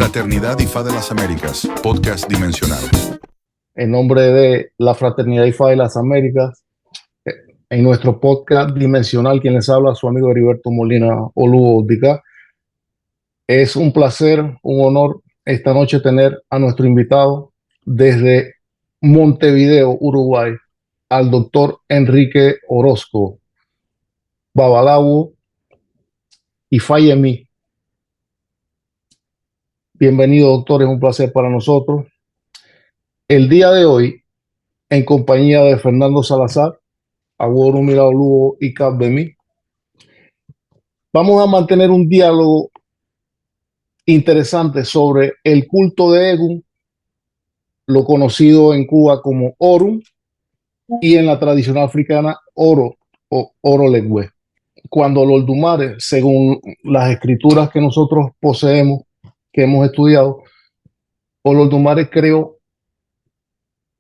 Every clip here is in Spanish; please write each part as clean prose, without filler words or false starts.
Fraternidad IFA de las Américas, podcast dimensional. En nombre de la Fraternidad IFA de las Américas, en nuestro podcast dimensional, quien les habla, su amigo Heriberto Molina Oluo-Dica. Es un placer, un honor esta noche tener a nuestro invitado desde Montevideo, Uruguay, al doctor Enrique Orozco, Babalawo Ifáyèmí. Bienvenido, doctor, es un placer para nosotros. El día de hoy, en compañía de Fernando Salazar, Agüero Miraoluo y Cabdemí, vamos a mantener un diálogo interesante sobre el culto de Egun, lo conocido en Cuba como Orun, y en la tradición africana Oro o Orolegüe. Cuando los Oldumares, según las escrituras que nosotros poseemos, que hemos estudiado, Oldumares creó,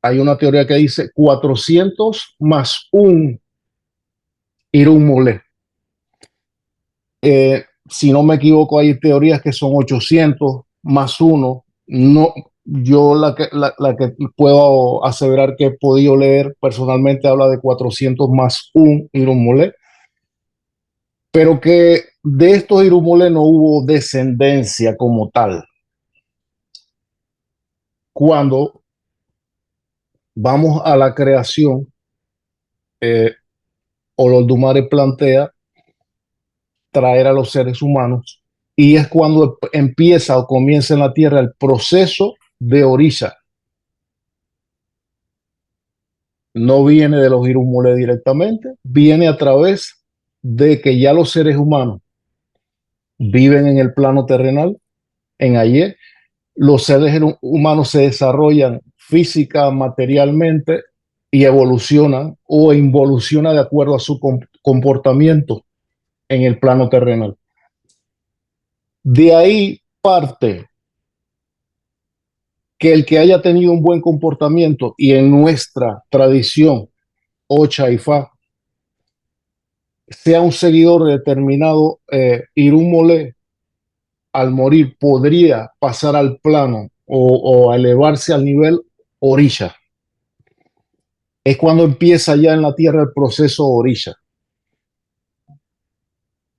hay una teoría que dice 400 más un Irumolé. Si no me equivoco, hay teorías que son 800 más uno. No, yo la que puedo aseverar que he podido leer personalmente habla de 400 más un Irumolé, pero que de estos Irumolé no hubo descendencia como tal. Cuando vamos a la creación, Olodumare plantea traer a los seres humanos, y es cuando empieza o comienza en la tierra el proceso de Orisha. No viene de los Irumolé directamente, viene a través de que ya los seres humanos viven en el plano terrenal, en Ayé. Los seres humanos se desarrollan física, materialmente, y evolucionan o involucionan de acuerdo a su comportamiento en el plano terrenal. De ahí parte que el que haya tenido un buen comportamiento, y en nuestra tradición Ocha y Fa, sea un seguidor de determinado Irumolé, al morir podría pasar al plano o a elevarse al nivel Orisha. Es cuando empieza ya en la tierra el proceso Orisha.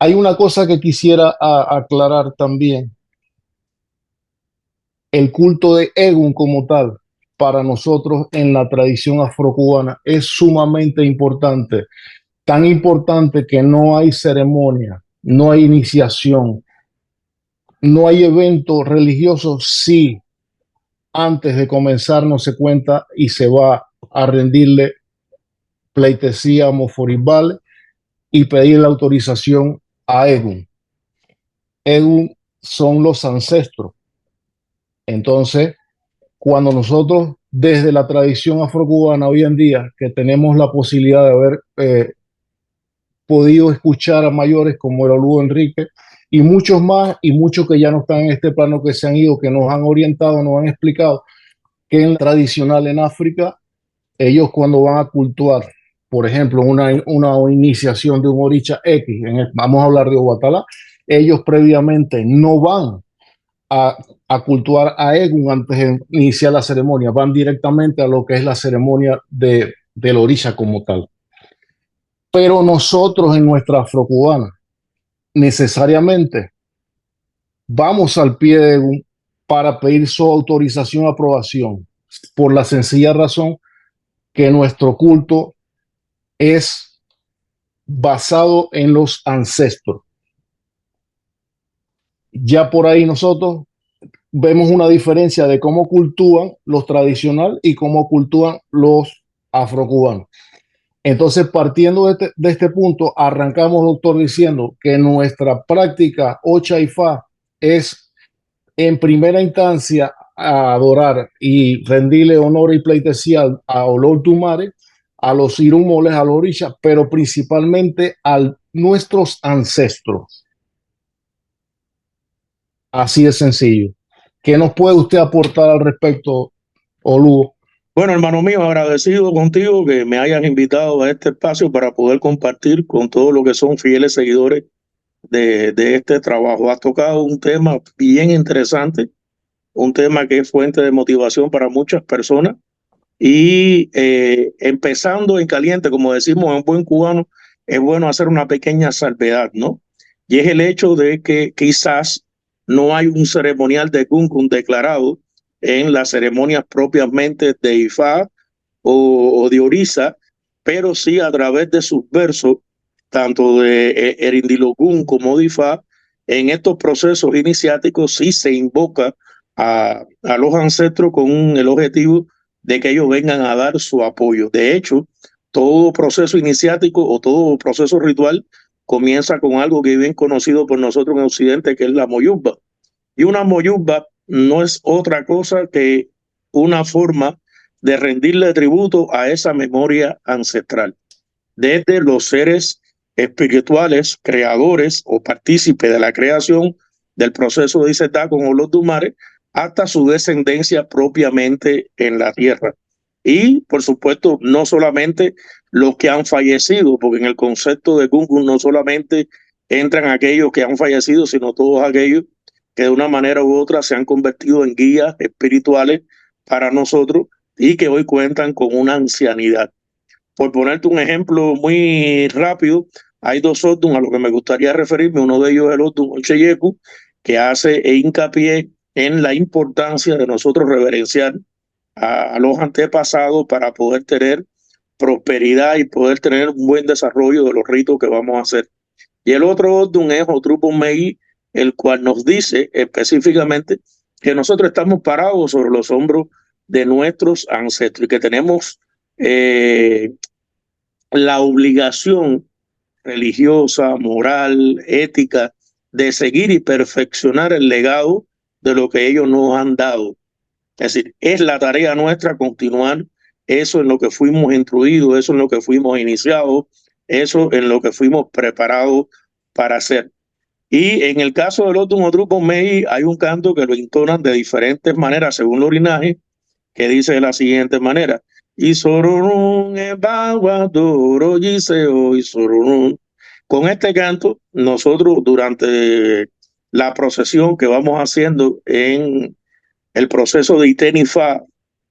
Hay una cosa que quisiera aclarar también. El culto de Egun como tal, para nosotros en la tradición afrocubana, es sumamente importante. Tan importante que no hay ceremonia, no hay iniciación, no hay evento religioso si antes de comenzar no se cuenta y se va a rendirle pleitesía a Moforibale y pedir la autorización a Egun. Egun son los ancestros. Entonces, cuando nosotros desde la tradición afrocubana hoy en día, que tenemos la posibilidad de haber podido escuchar a mayores como el Oluo Enrique y muchos más, y muchos que ya no están en este plano, que se han ido, que nos han orientado, nos han explicado que en tradicional en África, ellos cuando van a cultuar, por ejemplo, una iniciación de un Orisha X, vamos a hablar de Obatalá, ellos previamente no van a cultuar a Egun antes de iniciar la ceremonia, van directamente a lo que es la ceremonia del Orisha como tal. Pero nosotros en nuestra afrocubana necesariamente vamos al pie de Egun para pedir su autorización, aprobación, por la sencilla razón que nuestro culto es basado en los ancestros. Ya por ahí nosotros vemos una diferencia de cómo cultúan los tradicionales y cómo cultúan los afrocubanos. Entonces, partiendo de este punto, arrancamos, doctor, diciendo que nuestra práctica Ocha y Fa es, en primera instancia, a adorar y rendirle honor y pleitesía a Olodumare, a los Irumoles, a los Orisha, pero principalmente a nuestros ancestros. Así de sencillo. ¿Qué nos puede usted aportar al respecto, Oluo? Bueno, hermano mío, agradecido contigo que me hayas invitado a este espacio para poder compartir con todos los que son fieles seguidores de este trabajo. Has tocado un tema bien interesante un tema que es fuente de motivación para muchas personas. Y empezando en caliente, como decimos en buen cubano, es bueno hacer una pequeña salvedad, ¿no? Y es el hecho de que quizás no hay un ceremonial de Gungun declarado en las ceremonias propiamente de Ifá o de Orisa, pero sí a través de sus versos, tanto de Erindilogun como de Ifá, en estos procesos iniciáticos sí se invoca a los ancestros con el objetivo de que ellos vengan a dar su apoyo. De hecho, todo proceso iniciático o todo proceso ritual comienza con algo que es bien conocido por nosotros en Occidente, que es la moyubba. Y una moyubba no es otra cosa que una forma de rendirle tributo a esa memoria ancestral. Desde los seres espirituales, creadores o partícipes de la creación del proceso de Isetá con Olodumare, hasta su descendencia propiamente en la tierra. Y, por supuesto, no solamente los que han fallecido, porque en el concepto de Gungun no solamente entran aquellos que han fallecido, sino todos aquellos que de una manera u otra se han convertido en guías espirituales para nosotros y que hoy cuentan con una ancianidad. Por ponerte un ejemplo muy rápido, hay dos Odun a los que me gustaría referirme. Uno de ellos es el Odun Ocheyeku, que hace hincapié en la importancia de nosotros reverenciar a los antepasados para poder tener prosperidad y poder tener un buen desarrollo de los ritos que vamos a hacer. Y el otro Odun es Otrupo Mei, el cual nos dice específicamente que nosotros estamos parados sobre los hombros de nuestros ancestros y que tenemos la obligación religiosa, moral, ética, de seguir y perfeccionar el legado de lo que ellos nos han dado. Es decir, es la tarea nuestra continuar eso en lo que fuimos instruidos, eso en lo que fuimos iniciados, eso en lo que fuimos preparados para hacer. Y en el caso del Odun Otrupo Mei hay un canto que lo entonan de diferentes maneras según el linaje, que dice de la siguiente manera: y sororun ebaguadoro yiseo y sororun. Con este canto, nosotros durante la procesión que vamos haciendo en el proceso de Itenifa,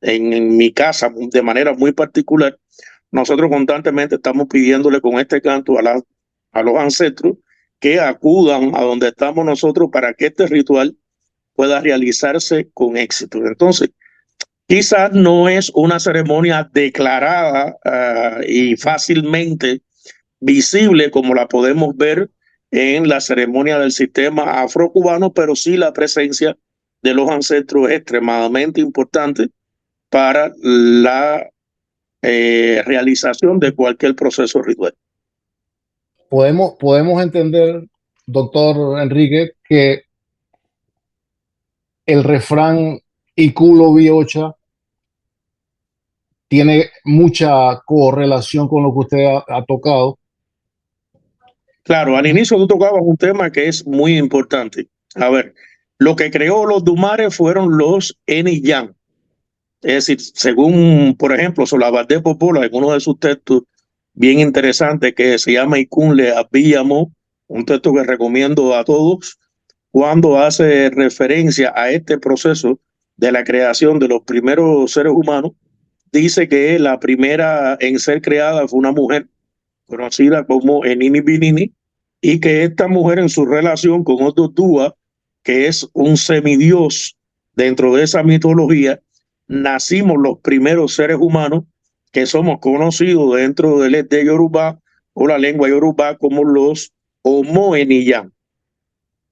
en mi casa, de manera muy particular, nosotros constantemente estamos pidiéndole con este canto a los ancestros que acudan a donde estamos nosotros para que este ritual pueda realizarse con éxito. Entonces, quizás no es una ceremonia declarada y fácilmente visible como la podemos ver en la ceremonia del sistema afrocubano, pero sí la presencia de los ancestros es extremadamente importante para la realización de cualquier proceso ritual. Podemos entender, doctor Enrique, que el refrán Ikulo Biocha tiene mucha correlación con lo que usted ha tocado. Claro, al inicio tú tocabas un tema que es muy importante. A ver, lo que creó los Dumares fueron los Eniyan. Es decir, según, por ejemplo, Solabardé Popola, en uno de sus textos bien interesantes que se llama Ikunle Abiyamo, un texto que recomiendo a todos, cuando hace referencia a este proceso de la creación de los primeros seres humanos, dice que la primera en ser creada fue una mujer conocida como Enini Binini, y que esta mujer en su relación con Ototúa, que es un semidios dentro de esa mitología, nacimos los primeros seres humanos que somos conocidos dentro del de Yoruba o la lengua Yoruba como los Homo Eniyan.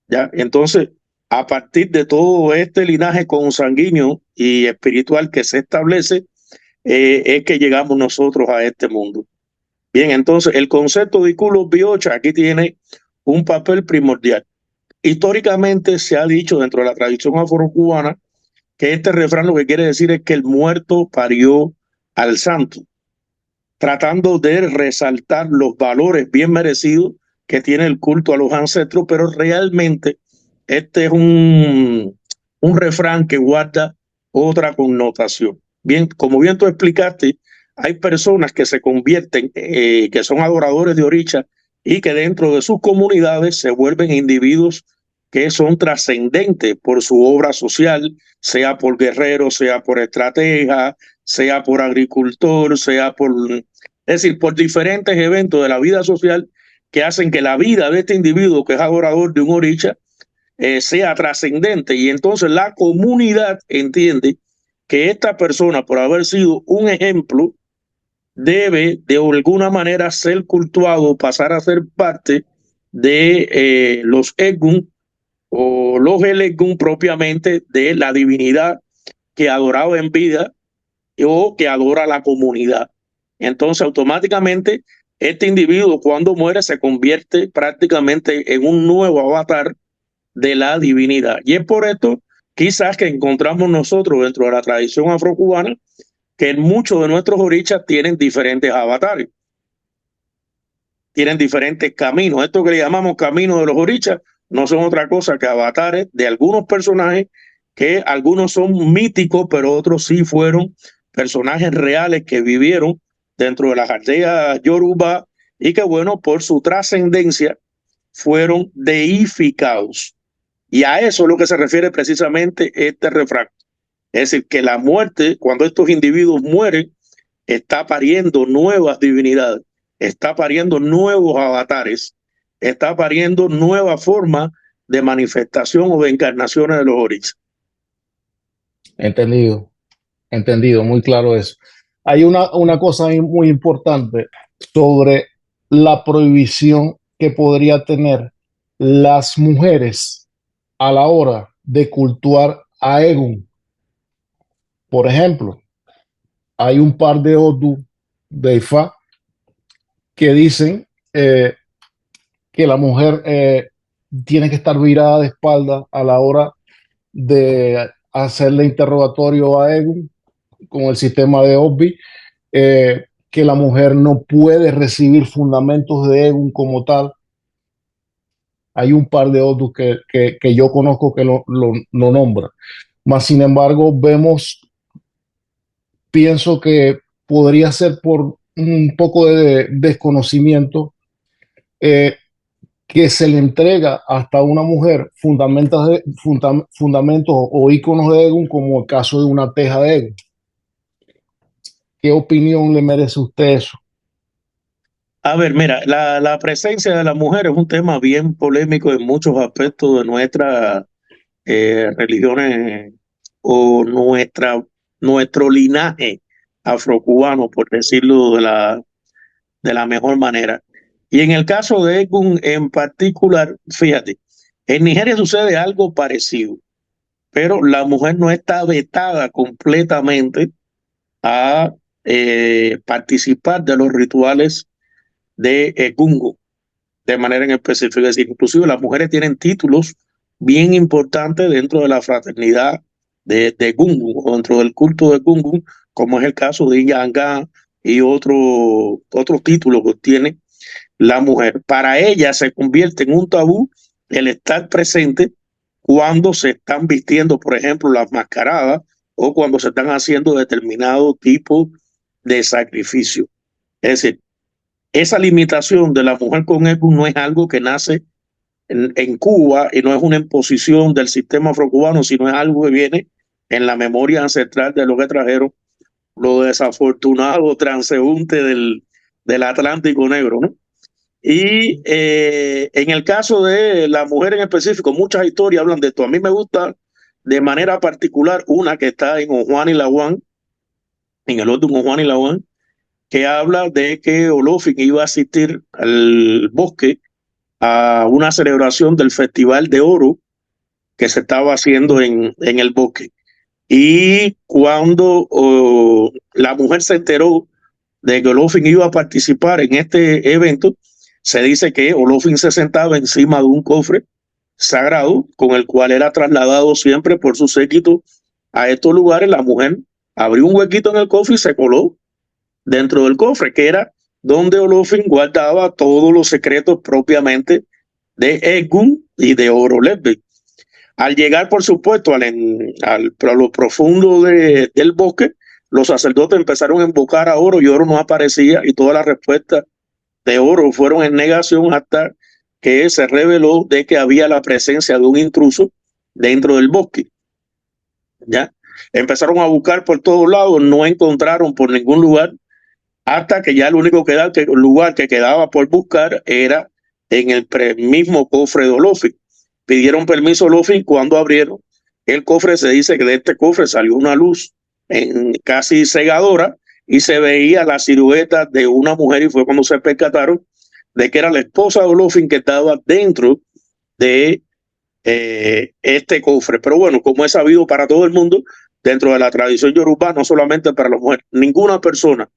¿Ya? Entonces, a partir de todo este linaje consanguíneo y espiritual que se establece, es que llegamos nosotros a este mundo. Bien, entonces el concepto de Ikulo Biocha aquí tiene un papel primordial. Históricamente se ha dicho dentro de la tradición afrocubana que este refrán lo que quiere decir es que el muerto parió al santo, tratando de resaltar los valores bien merecidos que tiene el culto a los ancestros, pero realmente este es un refrán que guarda otra connotación. Bien, como bien tú explicaste, hay personas que se convierten, que son adoradores de Orisha y que dentro de sus comunidades se vuelven individuos que son trascendentes por su obra social, sea por guerrero, sea por estratega, sea por agricultor, sea por, es decir, por diferentes eventos de la vida social que hacen que la vida de este individuo que es adorador de un oricha sea trascendente, y entonces la comunidad entiende que esta persona, por haber sido un ejemplo, debe de alguna manera ser cultuado, pasar a ser parte de los Egun o los Elegún propiamente, de la divinidad que adoraba en vida o que adora la comunidad. Entonces automáticamente este individuo cuando muere se convierte prácticamente en un nuevo avatar de la divinidad. Y es por esto quizás que encontramos nosotros dentro de la tradición afrocubana que muchos de nuestros orichas tienen diferentes avatares, tienen diferentes caminos. Esto que le llamamos caminos de los orichas no son otra cosa que avatares de algunos personajes, que algunos son míticos, pero otros sí fueron personajes reales que vivieron dentro de las aldeas yoruba y que, bueno, por su trascendencia fueron deificados. Y a eso es lo que se refiere precisamente este refrán. Es decir, que la muerte, cuando estos individuos mueren, está pariendo nuevas divinidades, está pariendo nuevos avatares, está pariendo nuevas formas de manifestación o de encarnaciones de los orichas. Entendido, entendido, muy claro eso. Hay una cosa muy importante sobre la prohibición que podría tener las mujeres a la hora de cultuar a Egun. Por ejemplo, hay un par de Odu de Ifá que dicen que la mujer tiene que estar virada de espalda a la hora de hacerle interrogatorio a Egun con el sistema de Osby, que la mujer no puede recibir fundamentos de Egun como tal. Hay un par de Odu que yo conozco que lo nombran. Más sin embargo, pienso que podría ser por un poco de desconocimiento que se le entrega hasta a una mujer fundamentos o íconos de Egun, como el caso de una teja de Egun. ¿Qué opinión le merece a usted eso? A ver, mira, la presencia de la mujer es un tema bien polémico en muchos aspectos de nuestras religiones o nuestro linaje afrocubano, por decirlo de la mejor manera. Y en el caso de Egun en particular, fíjate, en Nigeria sucede algo parecido, pero la mujer no está vetada completamente a participar de los rituales de Egungo de manera en específica. Es decir, inclusive las mujeres tienen títulos bien importantes dentro de la fraternidad de Gungun o dentro del culto de Gungun, como es el caso de Yanga y otros títulos que tiene la mujer. Para ella se convierte en un tabú el estar presente cuando se están vistiendo, por ejemplo, las mascaradas o cuando se están haciendo determinado tipo de sacrificio. Es decir, esa limitación de la mujer con Egun no es algo que nace en Cuba y no es una imposición del sistema afrocubano, sino es algo que viene en la memoria ancestral de lo que trajeron los desafortunados transeúntes del Atlántico Negro, ¿no? Y en el caso de la mujer en específico, muchas historias hablan de esto. A mí me gusta de manera particular una que está en Ojuan y Laguán, en el otro Ojuan y Laguán, que habla de que Olofin iba a asistir al bosque a una celebración del Festival de Oro que se estaba haciendo en el bosque. Y cuando la mujer se enteró de que Olofin iba a participar en este evento, se dice que Olofin se sentaba encima de un cofre sagrado con el cual era trasladado siempre por su séquito a estos lugares. La mujer abrió un huequito en el cofre y se coló dentro del cofre, que era donde Olofin guardaba todos los secretos propiamente de Egun y de Orolesbe. Al llegar, por supuesto, a lo profundo del bosque, los sacerdotes empezaron a invocar a Oro y Oro no aparecía, y todas las respuestas de Oro fueron en negación hasta que se reveló de que había la presencia de un intruso dentro del bosque. ¿Ya? Empezaron a buscar por todos lados, no encontraron por ningún lugar, hasta que ya el único lugar que quedaba por buscar era en el mismo cofre de Olofin. Pidieron permiso a Olofin. Cuando abrieron el cofre, se dice que de este cofre salió una luz casi cegadora y se veía la silueta de una mujer, y fue cuando se percataron de que era la esposa de Olofin que estaba dentro de este cofre. Pero bueno, como es sabido para todo el mundo, dentro de la tradición yoruba, no solamente para las mujeres, ninguna persona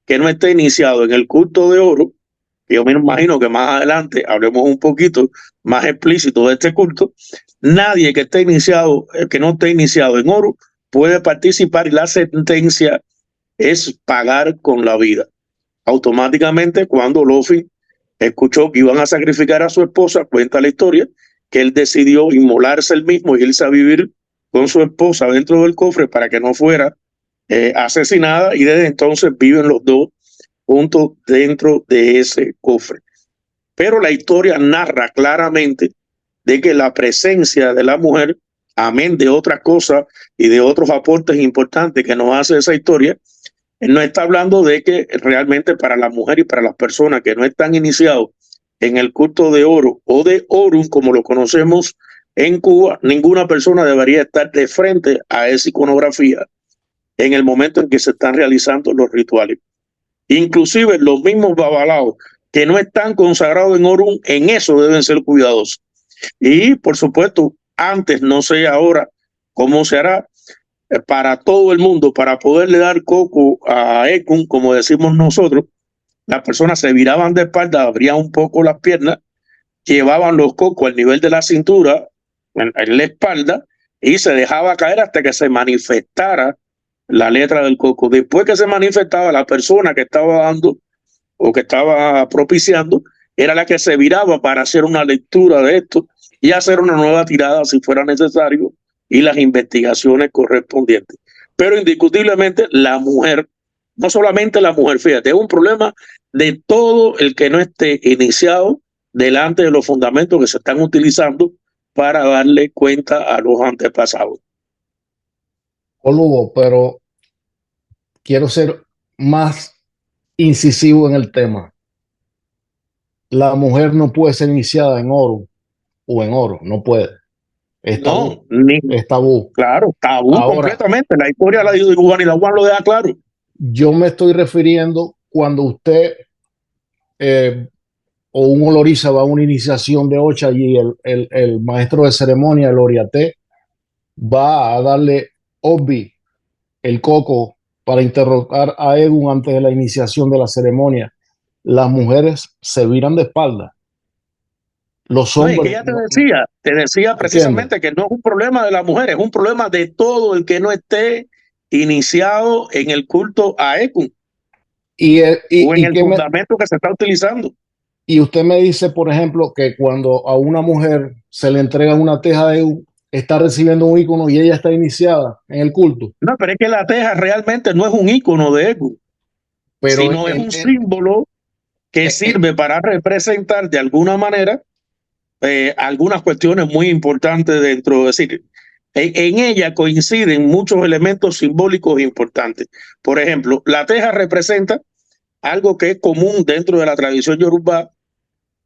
que no esté iniciado en el culto de oro, yo me imagino que más adelante hablemos un poquito más explícito de este culto, nadie que esté iniciado, que no esté iniciado en oro, puede participar, y la sentencia es pagar con la vida. Automáticamente, cuando Olofin escuchó que iban a sacrificar a su esposa, cuenta la historia, que él decidió inmolarse él mismo y irse a vivir con su esposa dentro del cofre para que no fuera asesinada, y desde entonces viven los dos juntos dentro de ese cofre. Pero la historia narra claramente de que la presencia de la mujer, amén de otras cosas y de otros aportes importantes que nos hace esa historia, no está hablando de que realmente para la mujer y para las personas que no están iniciados en el culto de oro o de Orun, como lo conocemos en Cuba, ninguna persona debería estar de frente a esa iconografía en el momento en que se están realizando los rituales. Inclusive los mismos babalaos que no están consagrados en Orun, en eso deben ser cuidadosos. Y por supuesto, antes, no sé ahora cómo se hará, para todo el mundo, para poderle dar coco a Ekun, como decimos nosotros, las personas se viraban de espalda, abrían un poco las piernas, llevaban los cocos al nivel de la cintura, en la espalda, y se dejaba caer hasta que se manifestara la letra del coco. Después que se manifestaba, la persona que estaba dando o que estaba propiciando era la que se viraba para hacer una lectura de esto y hacer una nueva tirada si fuera necesario, y las investigaciones correspondientes. Pero indiscutiblemente la mujer, no solamente la mujer, fíjate, es un problema de todo el que no esté iniciado delante de los fundamentos que se están utilizando para darle cuenta a los antepasados. Lugo, pero quiero ser más incisivo en el tema. La mujer no puede ser iniciada en oro o en oro, no puede. Es tabú. No, es tabú. Claro, tabú. Ahora, completamente. La historia de la Juan lo deja claro. Yo me estoy refiriendo cuando usted o un oloriza va a una iniciación de Ocha y el maestro de ceremonia, el oriaté, va a darle Obi, el coco, para interrogar a Egun antes de la iniciación de la ceremonia. Las mujeres se viran de espalda. Los hombres. No, es que ya te decía precisamente ¿entiendes? Que no es un problema de las mujeres, es un problema de todo el que no esté iniciado en el culto a Ekun o en el fundamento que se está utilizando. Y usted me dice, por ejemplo, que cuando a una mujer se le entrega una teja de Ekun, está recibiendo un ícono y ella está iniciada en el culto. No, pero es que la teja realmente no es un ícono de Ekun, sino es un símbolo que sirve para representar de alguna manera algunas cuestiones muy importantes dentro. Es decir, en ella coinciden muchos elementos simbólicos importantes. Por ejemplo, la teja representa algo que es común dentro de la tradición yoruba.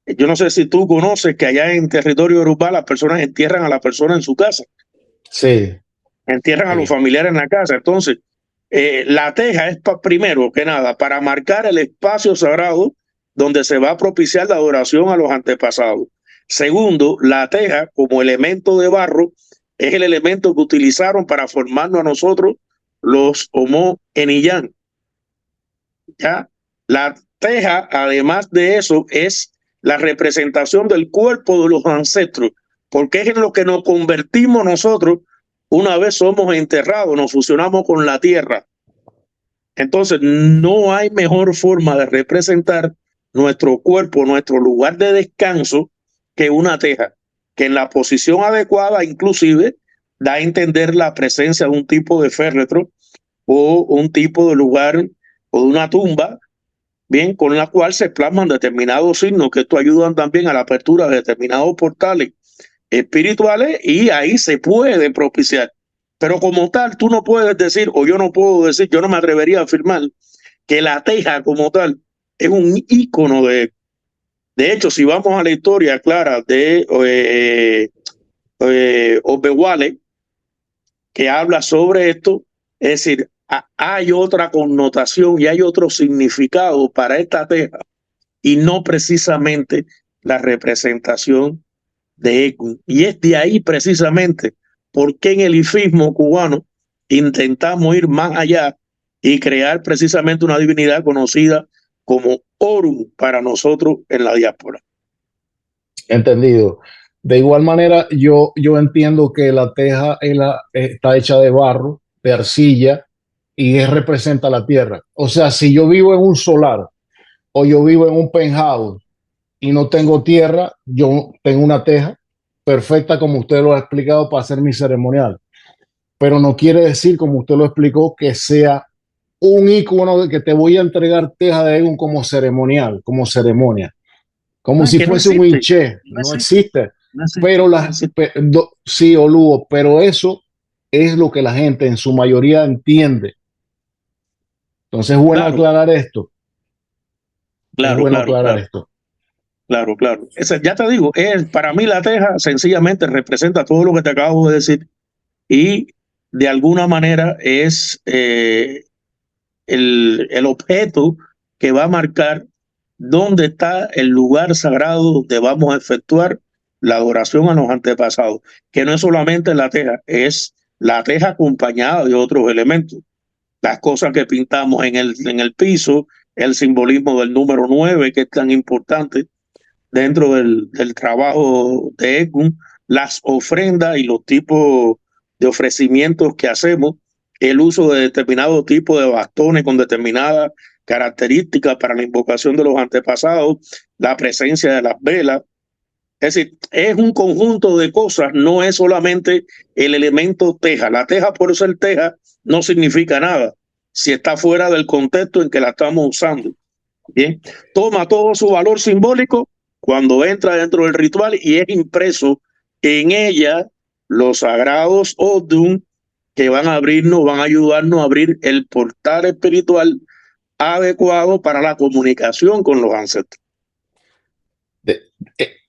Yo no sé si tú conoces que allá en territorio yoruba las personas entierran a la persona en su casa. Sí. Entierran a los familiares en la casa. Entonces, la teja es primero que nada para marcar el espacio sagrado donde se va a propiciar la adoración a los antepasados. Segundo, la teja como elemento de barro es el elemento que utilizaron para formarnos a nosotros los Homo Enillán. ¿Ya? La teja, además de eso, es la representación del cuerpo de los ancestros, porque es en lo que nos convertimos nosotros una vez somos enterrados, nos fusionamos con la tierra. Entonces, no hay mejor forma de representar nuestro cuerpo, nuestro lugar de descanso, que una teja, que en la posición adecuada inclusive da a entender la presencia de un tipo de féretro o un tipo de lugar o de una tumba bien, con la cual se plasman determinados signos que esto ayudan también a la apertura de determinados portales espirituales y ahí se puede propiciar. Pero como tal, tú no puedes decir, o yo no puedo decir, yo no me atrevería a afirmar que la teja como tal es un ícono de hecho, si vamos a la historia clara de Oberwale, que habla sobre esto, es decir, hay otra connotación y hay otro significado para esta teja y no precisamente la representación de Egun. Y es de ahí precisamente porque en el ifismo cubano intentamos ir más allá y crear precisamente una divinidad conocida como Orun para nosotros en la diáspora. Entendido. De igual manera, yo entiendo que la teja está hecha de barro, de arcilla, y representa la tierra. O sea, si yo vivo en un solar o yo vivo en un penthouse y no tengo tierra, yo tengo una teja perfecta, como usted lo ha explicado, para hacer mi ceremonial. Pero no quiere decir, como usted lo explicó, que sea un icono de que te voy a entregar teja de Egun como ceremonial, como ceremonia. Como si fuese un hinché, no existe. Pero sí, Oluo, pero eso es lo que la gente en su mayoría entiende. Entonces es bueno aclarar esto. Claro, es bueno aclarar esto. Claro. Ya te digo, para mí la teja sencillamente representa todo lo que te acabo de decir y de alguna manera es el objeto que va a marcar dónde está el lugar sagrado donde vamos a efectuar la adoración a los antepasados, que no es solamente la teja, es la teja acompañada de otros elementos. Las cosas que pintamos en el piso, el simbolismo del número 9, que es tan importante dentro del trabajo de Egun, las ofrendas y los tipos de ofrecimientos que hacemos, el uso de determinado tipo de bastones con determinadas características para la invocación de los antepasados, la presencia de las velas. Es decir, es un conjunto de cosas, no es solamente el elemento teja. La teja, por ser teja, no significa nada si está fuera del contexto en que la estamos usando. Bien, toma todo su valor simbólico cuando entra dentro del ritual y es impreso en ella los sagrados Odun que van a abrirnos, van a ayudarnos a abrir el portal espiritual adecuado para la comunicación con los ancestros.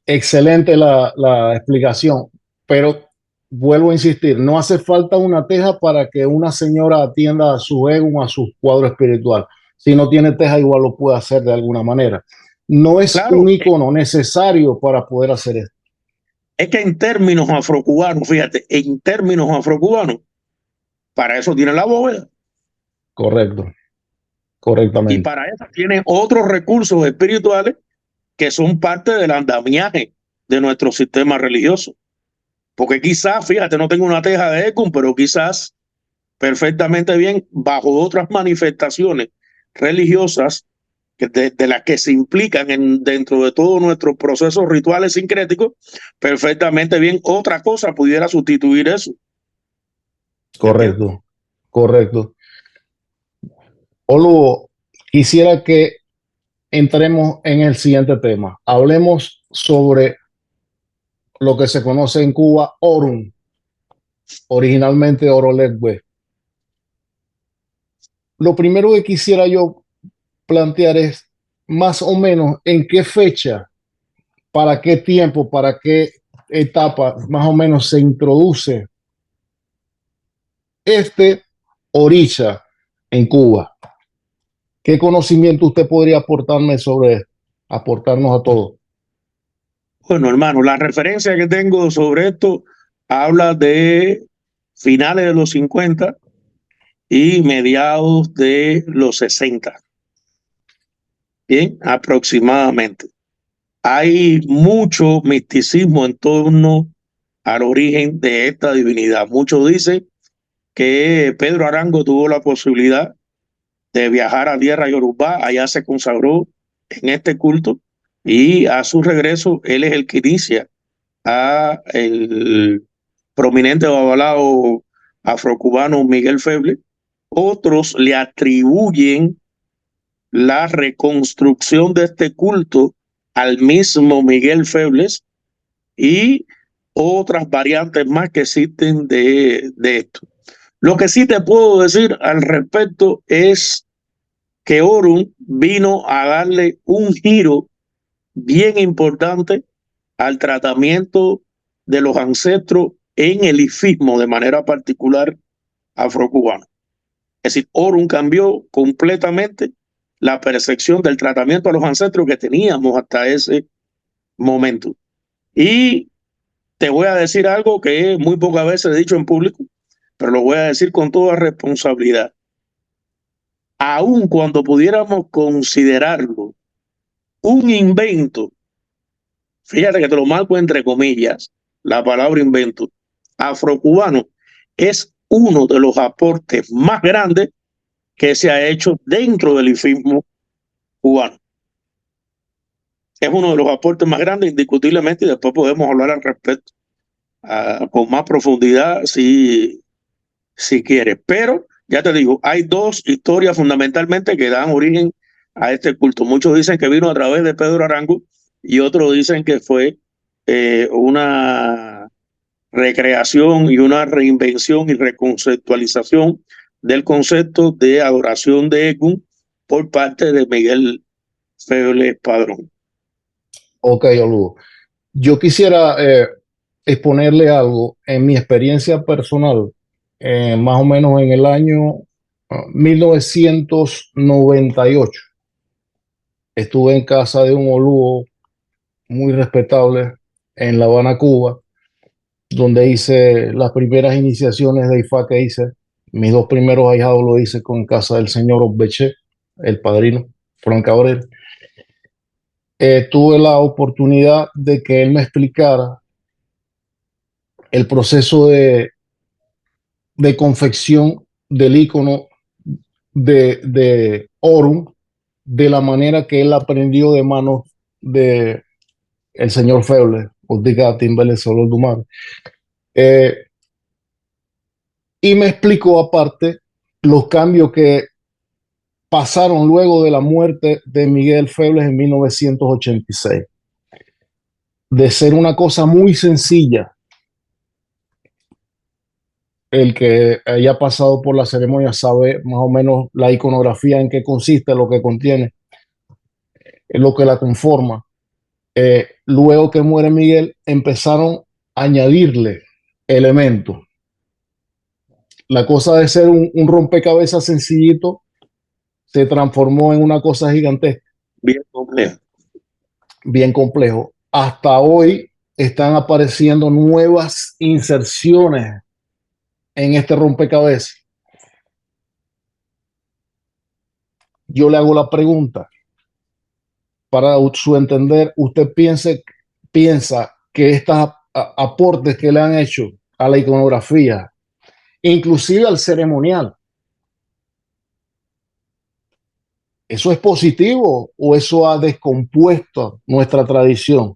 Excelente la explicación, pero vuelvo a insistir, no hace falta una teja para que una señora atienda a su ego, a su cuadro espiritual. Si no tiene teja, igual lo puede hacer de alguna manera. No es un icono necesario para poder hacer esto. Es que en términos afrocubanos, fíjate, en términos afrocubanos, para eso tiene la bóveda. Correcto, correctamente. Y para eso tiene otros recursos espirituales que son parte del andamiaje de nuestro sistema religioso. Porque quizás, fíjate, no tengo una teja de Egun, pero quizás perfectamente bien, bajo otras manifestaciones religiosas de las que se implican dentro de todos nuestros procesos rituales sincréticos, perfectamente bien otra cosa pudiera sustituir eso. Correcto, correcto. Oluo, quisiera que entremos en el siguiente tema. Hablemos sobre lo que se conoce en Cuba, Orun, originalmente Orolegüe. Lo primero que quisiera yo plantear es más o menos en qué fecha, para qué tiempo, para qué etapa más o menos se introduce este orisha en Cuba. ¿Qué conocimiento usted podría aportarme sobre esto? Aportarnos a todos. Bueno, hermano, la referencia que tengo sobre esto habla de finales de los 50 y mediados de los 60. Bien, aproximadamente. Hay mucho misticismo en torno al origen de esta divinidad. Muchos dicen que Pedro Arango tuvo la posibilidad de viajar a tierra Yorubá, allá se consagró en este culto y a su regreso él es el que inicia a el prominente babalao afrocubano Miguel Feble. Otros le atribuyen la reconstrucción de este culto al mismo Miguel Febles y otras variantes más que existen de esto. Lo que sí te puedo decir al respecto es que Orun vino a darle un giro bien importante al tratamiento de los ancestros en el ifismo, de manera particular afrocubano. Es decir, Orun cambió completamente la percepción del tratamiento a los ancestros que teníamos hasta ese momento. Y te voy a decir algo que muy pocas veces he dicho en público, pero lo voy a decir con toda responsabilidad. Aun cuando pudiéramos considerarlo un invento, fíjate que te lo marco entre comillas, la palabra invento, afrocubano es uno de los aportes más grandes que se ha hecho dentro del ifismo cubano. Es uno de los aportes más grandes, indiscutiblemente, y después podemos hablar al respecto con más profundidad si quieres. Pero ya te digo, hay dos historias fundamentalmente que dan origen a este culto. Muchos dicen que vino a través de Pedro Arango y otros dicen que fue una recreación y una reinvención y reconceptualización del concepto de adoración de Egún por parte de Miguel Febles Padrón. Ok, Oluo. Yo quisiera exponerle algo en mi experiencia personal, más o menos en el año 1998. Estuve en casa de un Oluo muy respetable en La Habana, Cuba, donde hice las primeras iniciaciones de Ifá que hice. Mis dos primeros ahijados lo hice con casa del señor Obeche, el padrino, Frank Cabrera. Tuve la oportunidad de que él me explicara el proceso de confección del icono de Orun, de la manera que él aprendió de manos de el señor Febles, Ordiga Timbele Solo Dumar. Y me explicó aparte los cambios que pasaron luego de la muerte de Miguel Febles en 1986. De ser una cosa muy sencilla, el que haya pasado por la ceremonia sabe más o menos la iconografía en qué consiste, lo que contiene, lo que la conforma. Luego que muere Miguel, empezaron a añadirle elementos. La cosa de ser un rompecabezas sencillito se transformó en una cosa gigantesca. Bien complejo. Bien complejo. Hasta hoy están apareciendo nuevas inserciones en este rompecabezas. Yo le hago la pregunta, para su entender, ¿usted piensa que estos aportes que le han hecho a la iconografía, inclusive al ceremonial, eso es positivo o eso ha descompuesto nuestra tradición?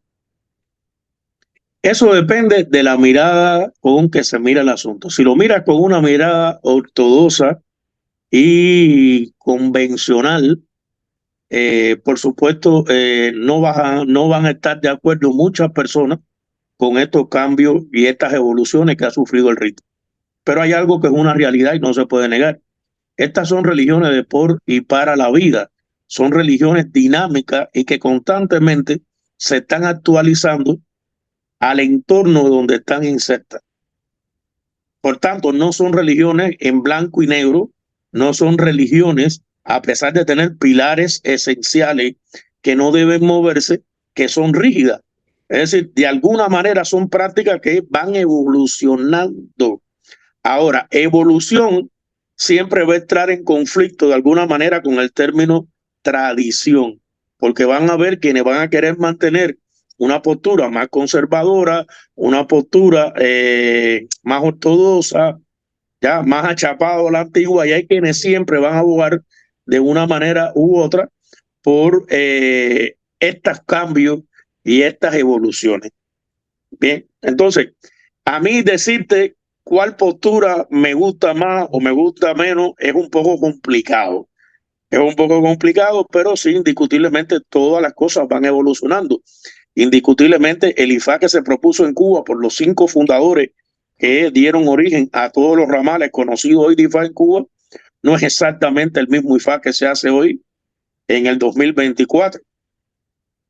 Eso depende de la mirada con que se mira el asunto. Si lo miras con una mirada ortodoxa y convencional, por supuesto, no van a estar de acuerdo muchas personas con estos cambios y estas evoluciones que ha sufrido el rito. Pero hay algo que es una realidad y no se puede negar. Estas son religiones de por y para la vida. Son religiones dinámicas y que constantemente se están actualizando al entorno donde están insertas. Por tanto, no son religiones en blanco y negro, no son religiones, a pesar de tener pilares esenciales que no deben moverse, que son rígidas. Es decir, de alguna manera son prácticas que van evolucionando. Ahora, evolución siempre va a entrar en conflicto de alguna manera con el término tradición, porque van a haber quienes van a querer mantener una postura más conservadora, una postura más ortodoxa, ya más achapado a la antigua, y hay quienes siempre van a abogar de una manera u otra por estos cambios y estas evoluciones. Bien, entonces, a mí decirte cuál postura me gusta más o me gusta menos es un poco complicado. es un poco complicado, pero sí, indiscutiblemente todas las cosas van evolucionando. Indiscutiblemente el IFA que se propuso en Cuba por los 5 fundadores que dieron origen a todos los ramales conocidos hoy de IFA en Cuba, no es exactamente el mismo IFA que se hace hoy en el 2024.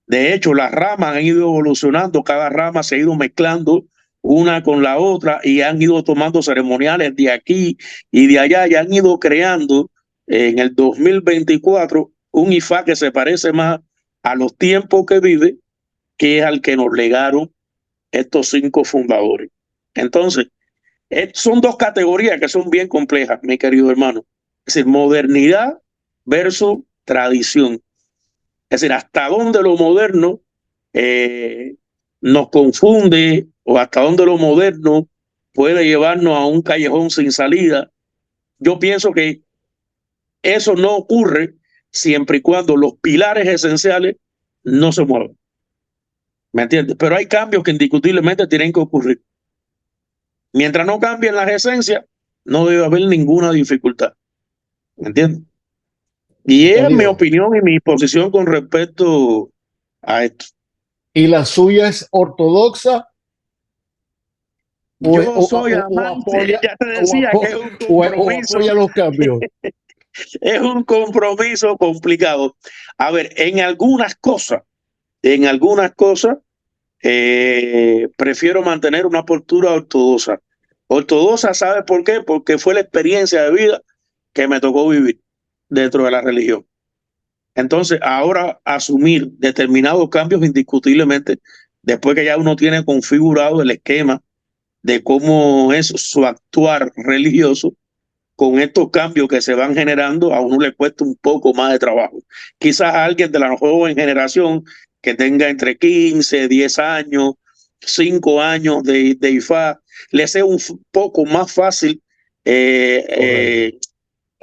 De hecho, las ramas han ido evolucionando, cada rama se ha ido mezclando una con la otra y han ido tomando ceremoniales de aquí y de allá y han ido creando en el 2024 un IFA que se parece más a los tiempos que vive que al que nos legaron estos 5 fundadores. Entonces, son 2 categorías que son bien complejas, mi querido hermano. Es decir, modernidad versus tradición. Es decir, hasta dónde lo moderno nos confunde o hasta dónde lo moderno puede llevarnos a un callejón sin salida. Yo pienso que eso no ocurre siempre y cuando los pilares esenciales no se muevan. ¿Me entiendes? Pero hay cambios que indiscutiblemente tienen que ocurrir. Mientras no cambien las esencias, no debe haber ninguna dificultad. ¿Me entiendes? Y es mi opinión y mi posición con respecto a esto. ¿Y la suya es ortodoxa? Yo soy amante, ya te decía que es un compromiso. Apoya los cambios. Es un compromiso complicado. A ver, en algunas cosas, prefiero mantener una postura ortodoxa. Ortodoxa, ¿sabe por qué? Porque fue la experiencia de vida que me tocó vivir dentro de la religión. Entonces, ahora asumir determinados cambios indiscutiblemente, después que ya uno tiene configurado el esquema de cómo es su actuar religioso, con estos cambios que se van generando, a uno le cuesta un poco más de trabajo. Quizás a alguien de la joven generación que tenga entre 15, 10 años, 5 años de IFA, le sea un poco más fácil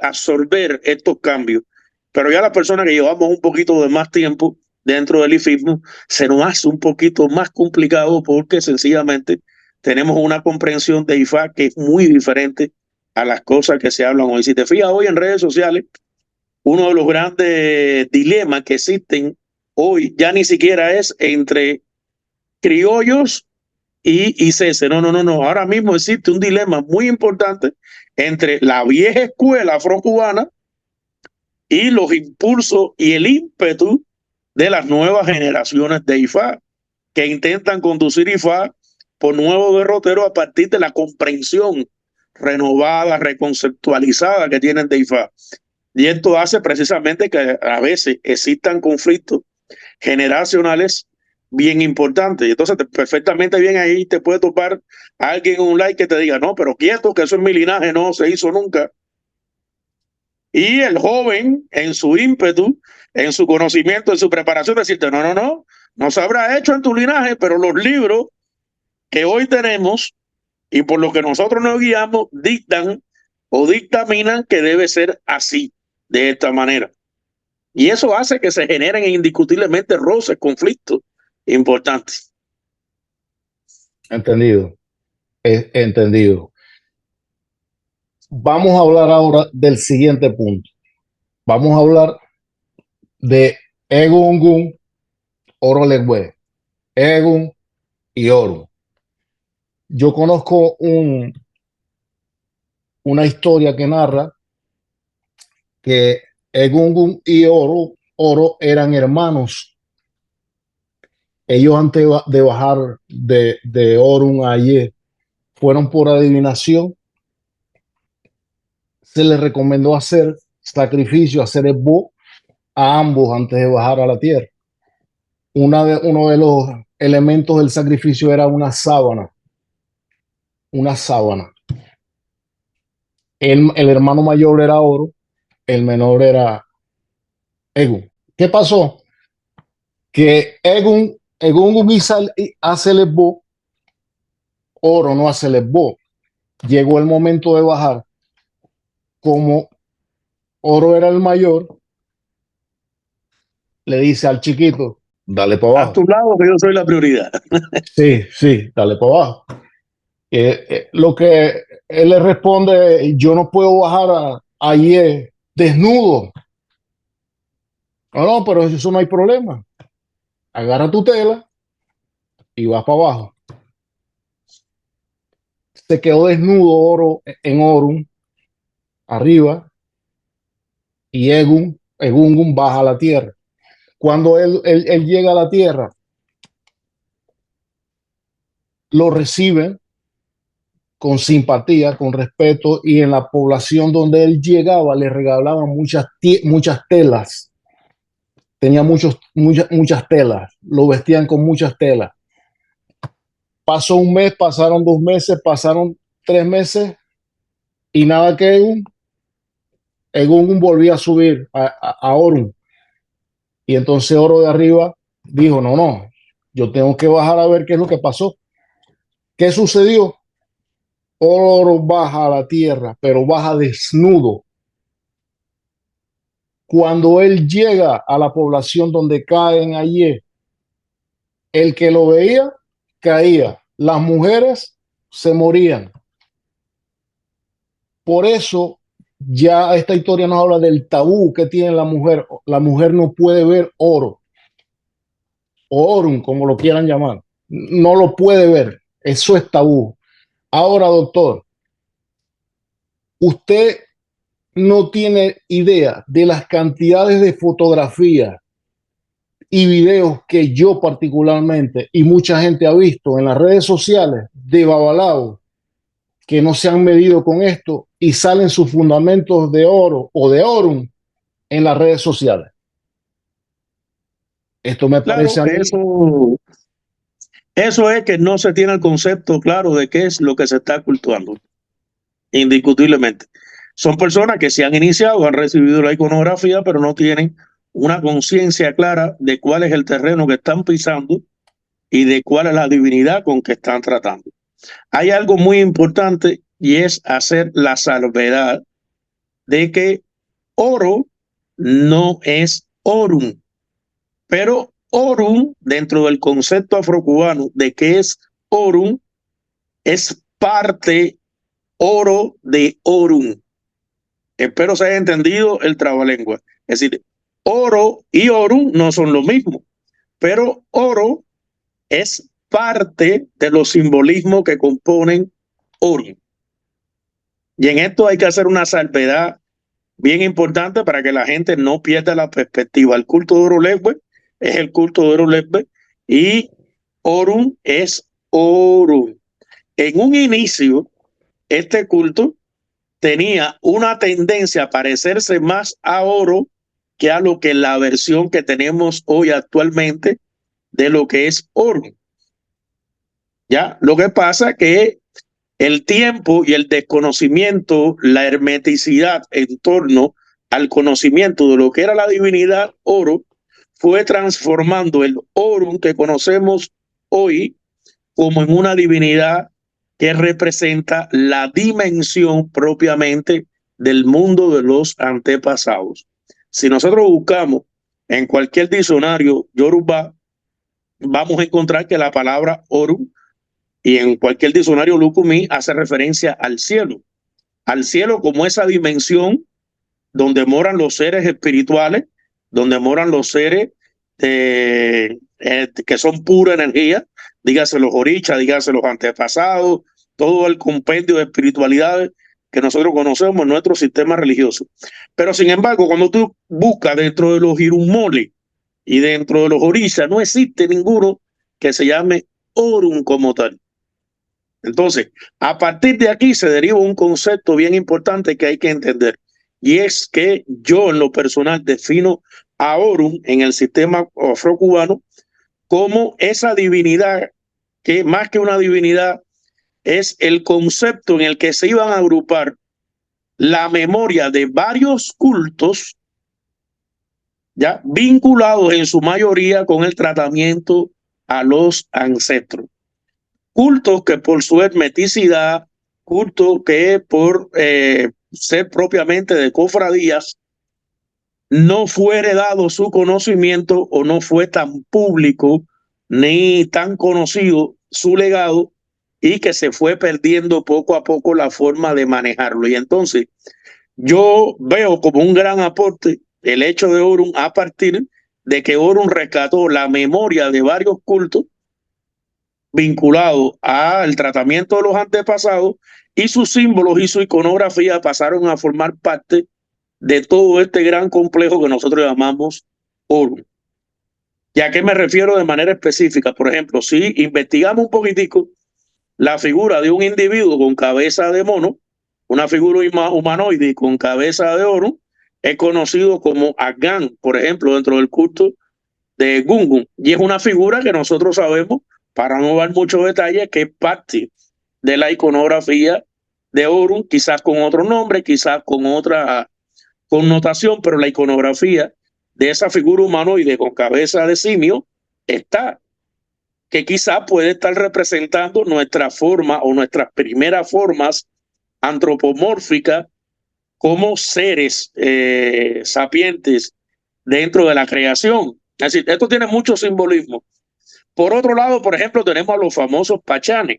absorber estos cambios. Pero ya las personas que llevamos un poquito de más tiempo dentro del ifismo, se nos hace un poquito más complicado porque sencillamente tenemos una comprensión de IFA que es muy diferente a las cosas que se hablan hoy. Si te fijas hoy en redes sociales, uno de los grandes dilemas que existen hoy ya ni siquiera es entre criollos y cese. No. Ahora mismo existe un dilema muy importante entre la vieja escuela afrocubana y los impulsos y el ímpetu de las nuevas generaciones de IFA, que intentan conducir IFA por nuevos derroteros a partir de la comprensión renovada, reconceptualizada que tienen de IFA. Y esto hace precisamente que a veces existan conflictos generacionales bien importantes. Entonces, perfectamente bien ahí te puede topar alguien en un like que te diga, no, pero quieto, que eso en mi linaje no se hizo nunca. Y el joven, en su ímpetu, en su conocimiento, en su preparación, decirte, no se habrá hecho en tu linaje, pero los libros que hoy tenemos y por lo que nosotros nos guiamos, dictan o dictaminan que debe ser así, de esta manera. Y eso hace que se generen indiscutiblemente roces, conflictos importantes. Entendido. Entendido. Vamos a hablar ahora del siguiente punto. Vamos a hablar de Egungun, Orolegüe, Egun y Oro. Yo conozco una historia que narra que Egungun y Oro eran hermanos. Ellos antes de bajar de Orun a Aye, fueron por adivinación. Se les recomendó hacer sacrificio, hacer esbo a ambos antes de bajar a la tierra. Uno de los elementos del sacrificio era una sábana. Una sábana. El hermano mayor era Oro, el menor era Egun. ¿Qué pasó? Que Egun hace el esbo, Oro no hace el esbo. Llegó el momento de bajar. Como Oro era el mayor, le dice al chiquito, dale para abajo. A tu lado, que yo soy la prioridad. Sí, dale para abajo. Lo que él le responde, yo no puedo bajar allí desnudo. No, no, pero eso no hay problema. Agarra tu tela y vas para abajo. Se quedó desnudo Oro en Orun, arriba, y Egungun baja a la tierra. Cuando él llega a la tierra, lo reciben con simpatía, con respeto, y en la población donde él llegaba le regalaban muchas telas. Tenía muchas telas, lo vestían con muchas telas. Pasó un mes, pasaron 2 meses, pasaron 3 meses y nada que Egungun volvía a subir a Orun. Y entonces Oro de arriba dijo, no, no, yo tengo que bajar a ver qué es lo que pasó. ¿Qué sucedió? Oro baja a la tierra, pero baja desnudo. Cuando él llega a la población donde caen allí, el que lo veía caía. Las mujeres se morían. Por eso ya esta historia nos habla del tabú que tiene la mujer. La mujer no puede ver oro o orum, como lo quieran llamar. No lo puede ver. Eso es tabú. Ahora, doctor, usted no tiene idea de las cantidades de fotografías y videos que yo particularmente y mucha gente ha visto en las redes sociales de Babalao que no se han medido con esto y salen sus fundamentos de oro o de orum en las redes sociales. Esto me Claro, parece a mí. eso es que no se tiene el concepto claro de qué es lo que se está cultuando, indiscutiblemente. Son personas que se han iniciado, han recibido la iconografía, pero no tienen una conciencia clara de cuál es el terreno que están pisando y de cuál es la divinidad con que están tratando. Hay algo muy importante y es hacer la salvedad de que oro no es orum, pero orum, dentro del concepto afrocubano de qué es orum, es parte oro de orum. Espero se haya entendido el trabalengua. Es decir, oro y orum no son lo mismo, pero oro es parte de los simbolismos que componen orum. Y en esto hay que hacer una salvedad bien importante para que la gente no pierda la perspectiva. El culto de Orolegüe es el culto de Orolegüe y Orum es Orum. En un inicio, este culto tenía una tendencia a parecerse más a oro que a lo que la versión que tenemos hoy actualmente de lo que es Orum. Ya, lo que pasa es que el tiempo y el desconocimiento, la hermeticidad en torno al conocimiento de lo que era la divinidad oro, fue transformando el orum que conocemos hoy como en una divinidad que representa la dimensión propiamente del mundo de los antepasados. Si nosotros buscamos en cualquier diccionario yoruba, vamos a encontrar que la palabra orum y en cualquier diccionario Lukumi hace referencia al cielo como esa dimensión donde moran los seres espirituales, donde moran los seres que son pura energía, dígase los orichas, dígase los antepasados, todo el compendio de espiritualidades que nosotros conocemos en nuestro sistema religioso. Pero sin embargo, cuando tú buscas dentro de los irumoli y dentro de los orichas, no existe ninguno que se llame orum como tal. Entonces, a partir de aquí se deriva un concepto bien importante que hay que entender, y es que yo en lo personal defino a Orum en el sistema afrocubano como esa divinidad que más que una divinidad es el concepto en el que se iban a agrupar la memoria de varios cultos ya vinculados en su mayoría con el tratamiento a los ancestros. Cultos que por su hermeticidad, cultos que por ser propiamente de cofradías, no fue heredado su conocimiento o no fue tan público ni tan conocido su legado y que se fue perdiendo poco a poco la forma de manejarlo. Y entonces yo veo como un gran aporte el hecho de Orun a partir de que Orun rescató la memoria de varios cultos vinculados al tratamiento de los antepasados, y sus símbolos y su iconografía pasaron a formar parte de todo este gran complejo que nosotros llamamos Orun. ¿Y a qué me refiero de manera específica? Por ejemplo, si investigamos un poquitico la figura de un individuo con cabeza de mono, una figura humanoide con cabeza de oro, es conocido como Agán, por ejemplo, dentro del culto de Gungun. Y es una figura que nosotros sabemos, para no dar muchos detalles, que es parte de la iconografía de Orun, quizás con otro nombre, quizás con otra connotación, pero la iconografía de esa figura humanoide con cabeza de simio está, que quizás puede estar representando nuestra forma o nuestras primeras formas antropomórficas como seres sapientes dentro de la creación. Es decir, esto tiene mucho simbolismo. Por otro lado, por ejemplo, tenemos a los famosos pachanes.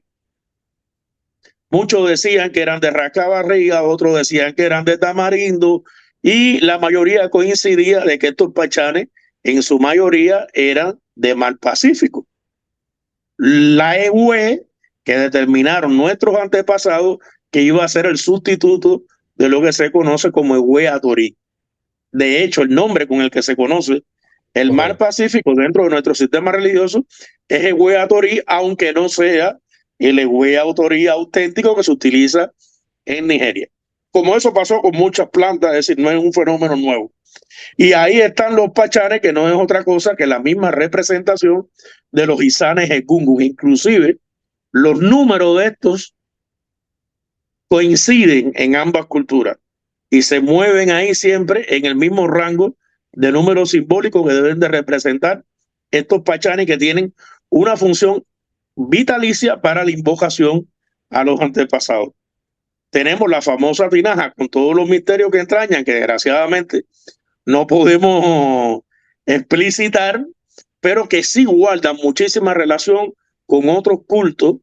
Muchos decían que eran de Racabarriga, otros decían que eran de Tamarindo, y la mayoría coincidía de que estos pachanes en su mayoría eran de Mar Pacífico. La EUE, que determinaron nuestros antepasados que iba a ser el sustituto de lo que se conoce como EUE Atorí. De hecho, el nombre con el que se conoce el Mar Pacífico dentro de nuestro sistema religioso es EUE Atorí, aunque no sea el EUE Atorí auténtico que se utiliza en Nigeria. Como eso pasó con muchas plantas, es decir, no es un fenómeno nuevo. Y ahí están los pachanes, que no es otra cosa que la misma representación de los Izanes Egungun. Inclusive, los números de estos coinciden en ambas culturas y se mueven ahí siempre en el mismo rango de números simbólicos que deben de representar estos pachanes, que tienen una función vitalicia para la invocación a los antepasados. Tenemos la famosa tinaja con todos los misterios que entrañan, que desgraciadamente no podemos explicitar, pero que sí guardan muchísima relación con otros cultos,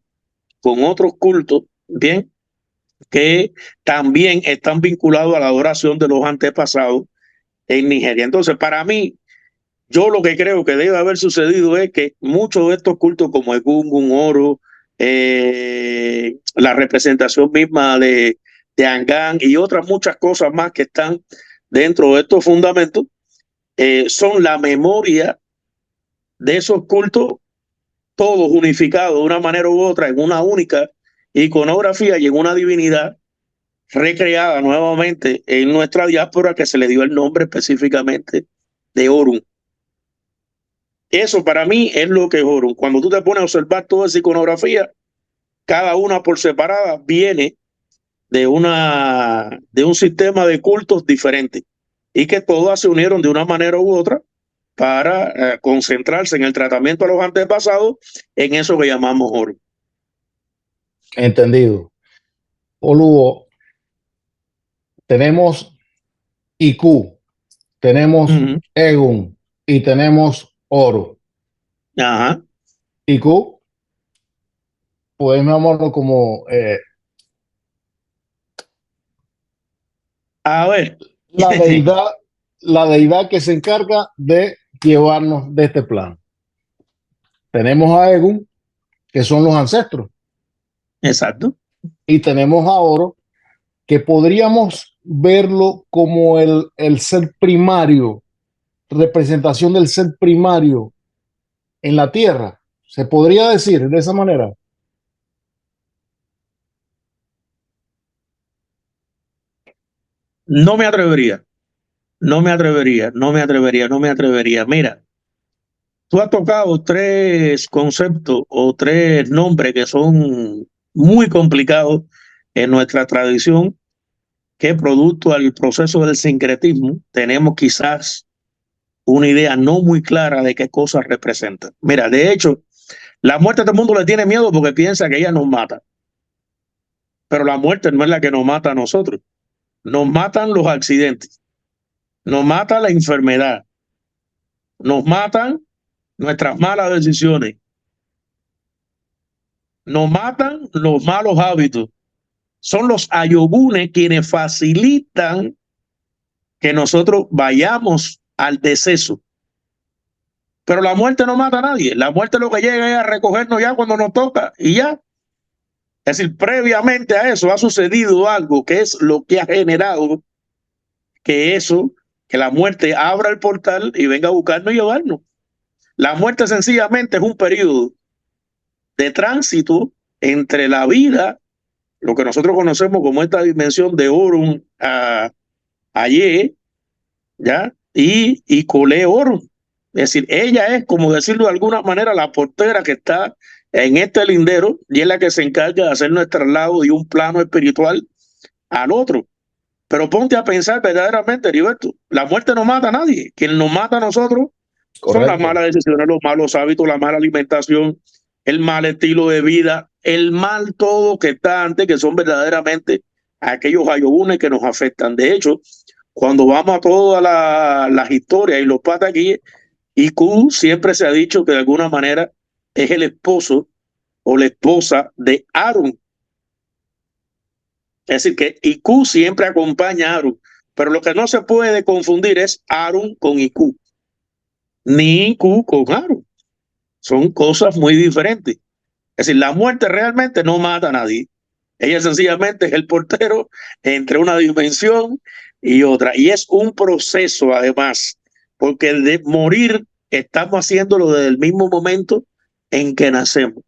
bien, que también están vinculados a la adoración de los antepasados en Nigeria. Entonces, para mí, yo lo que creo que debe haber sucedido es que muchos de estos cultos, como el Gungun, Oro, la representación misma de Angán y otras muchas cosas más que están dentro de estos fundamentos, son la memoria de esos cultos, todos unificados de una manera u otra en una única iconografía y en una divinidad recreada nuevamente en nuestra diáspora, que se le dio el nombre específicamente de Orun. Eso para mí es lo que es Orun. Cuando tú te pones a observar toda esa iconografía, cada una por separada viene de un sistema de cultos diferentes, y que todas se unieron de una manera u otra para concentrarse en el tratamiento a los antepasados, en eso que llamamos Orun. Entendido. Oluo, tenemos Iku, tenemos Egun y tenemos Oro. Ajá. Iku, podemos llamarlo como a ver, la deidad que se encarga de llevarnos de este plano. Tenemos a Egun, que son los ancestros. Exacto. Y tenemos a Oro, que podríamos verlo como el ser primario, representación del ser primario en la tierra. ¿Se podría decir de esa manera? No me atrevería. Mira, tú has tocado tres conceptos o tres nombres que son muy complicados en nuestra tradición, que producto al proceso del sincretismo tenemos quizás una idea no muy clara de qué cosas representan. Mira, de hecho, la muerte a todo el mundo le tiene miedo porque piensa que ella nos mata. Pero la muerte no es la que nos mata a nosotros. Nos matan los accidentes, nos mata la enfermedad, nos matan nuestras malas decisiones, nos matan los malos hábitos. Son los ayogunes quienes facilitan que nosotros vayamos al deceso. Pero la muerte no mata a nadie. La muerte lo que llega es a recogernos ya cuando nos toca y ya. Es decir, previamente a eso ha sucedido algo que es lo que ha generado que la muerte abra el portal y venga a buscarnos y llevarnos. La muerte sencillamente es un periodo de tránsito entre la vida, lo que nosotros conocemos como esta dimensión de Orun a Ye, ¿ya? Y Cole Orun. Es decir, ella es, como decirlo de alguna manera, la portera que está en este lindero y es la que se encarga de hacernos el traslado de un plano espiritual al otro. Pero ponte a pensar verdaderamente, Heriberto, la muerte no mata a nadie. Quien nos mata a nosotros son las malas decisiones, los malos hábitos, la mala alimentación, el mal estilo de vida, el mal todo que está antes, que son verdaderamente aquellos ayobunes que nos afectan. De hecho, cuando vamos a todas las historias y los pataquíes, IQ siempre se ha dicho que de alguna manera es el esposo o la esposa de Arun. Es decir, que IQ siempre acompaña a Arun, pero lo que no se puede confundir es Arun con IQ, ni IQ con Arun. Son cosas muy diferentes. Es decir, la muerte realmente no mata a nadie. Ella sencillamente es el portero entre una dimensión y otra. Y es un proceso, además, porque el de morir estamos haciéndolo desde el mismo momento en que nacemos.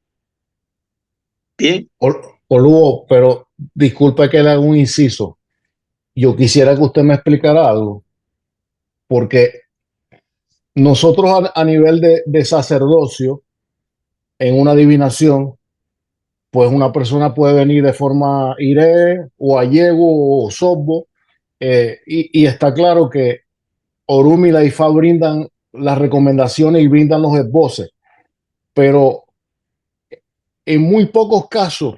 Bien. Lugo, pero disculpe que le haga un inciso. Yo quisiera que usted me explicara algo, porque nosotros a nivel de sacerdocio, en una adivinación, pues una persona puede venir de forma iré o ayego o sobbo, y está claro que Orun y la Ifá brindan las recomendaciones y brindan los esboces, pero en muy pocos casos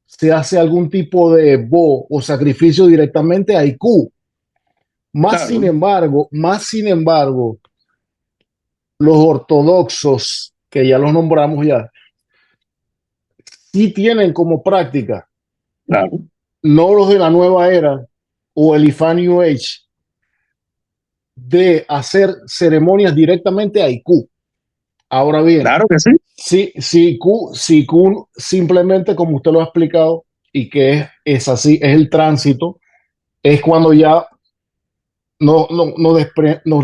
se hace algún tipo de esbo o sacrificio directamente a IQ. Más sin embargo, los ortodoxos, que ya los nombramos ya, sí tienen como práctica, no los de la nueva era o el IFA New Age, de hacer ceremonias directamente a IQ. Ahora bien, claro que sí. Si IQ simplemente, como usted lo ha explicado, y que es así, es el tránsito, es cuando ya nos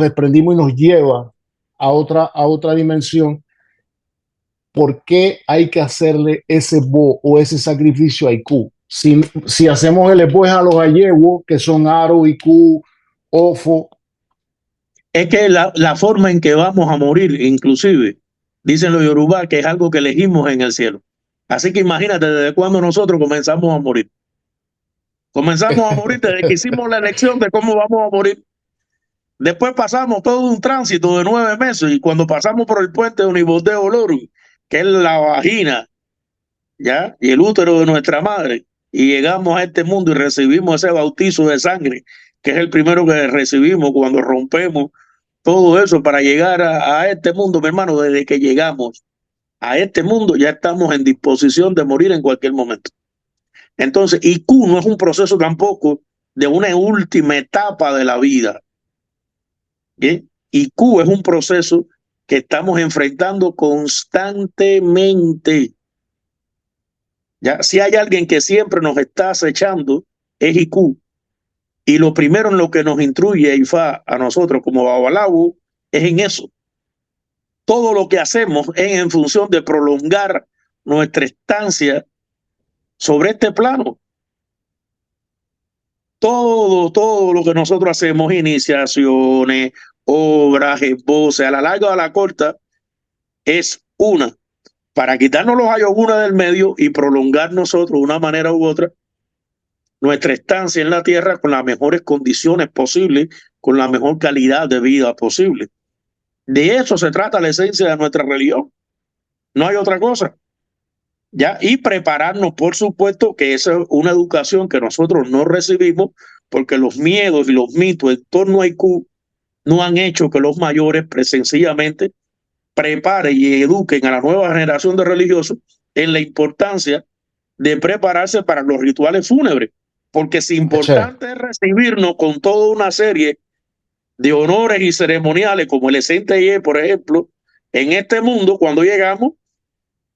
desprendimos y nos lleva a otra dimensión. ¿Por qué hay que hacerle ese bo o ese sacrificio a IQ? Si hacemos el esbo a los gallegos, que son Aro, IQ, Ofo. Es que la forma en que vamos a morir, inclusive, dicen los Yorubá, que es algo que elegimos en el cielo. Así que imagínate desde cuándo nosotros comenzamos a morir. Comenzamos a morir desde que hicimos la elección de cómo vamos a morir. Después pasamos todo un tránsito de 9 meses y cuando pasamos por el puente de Unibodeo Oloru, que es la vagina, ¿ya? Y el útero de nuestra madre, y llegamos a este mundo y recibimos ese bautizo de sangre, que es el primero que recibimos cuando rompemos todo eso para llegar a este mundo, mi hermano. Desde que llegamos a este mundo ya estamos en disposición de morir en cualquier momento. Entonces, IQ no es un proceso tampoco de una última etapa de la vida. Bien, IQ es un proceso que estamos enfrentando constantemente. Ya, si hay alguien que siempre nos está acechando, es IQ. Y lo primero en lo que nos instruye IFA a nosotros como Babalawo es en eso. Todo lo que hacemos es en función de prolongar nuestra estancia sobre este plano. Todo lo que nosotros hacemos, iniciaciones, obras, esboces, a la larga o a la corta, es para quitarnos los ayogunas del medio y prolongar nosotros de una manera u otra nuestra estancia en la tierra con las mejores condiciones posibles, con la mejor calidad de vida posible. De eso se trata la esencia de nuestra religión. No hay otra cosa. ¿Ya? Y prepararnos, por supuesto, que esa es una educación que nosotros no recibimos porque los miedos y los mitos en torno a IQ no han hecho que los mayores sencillamente preparen y eduquen a la nueva generación de religiosos en la importancia de prepararse para los rituales fúnebres. porque si importante es recibirnos con toda una serie de honores y ceremoniales, como el SNTE, por ejemplo, en este mundo, cuando llegamos,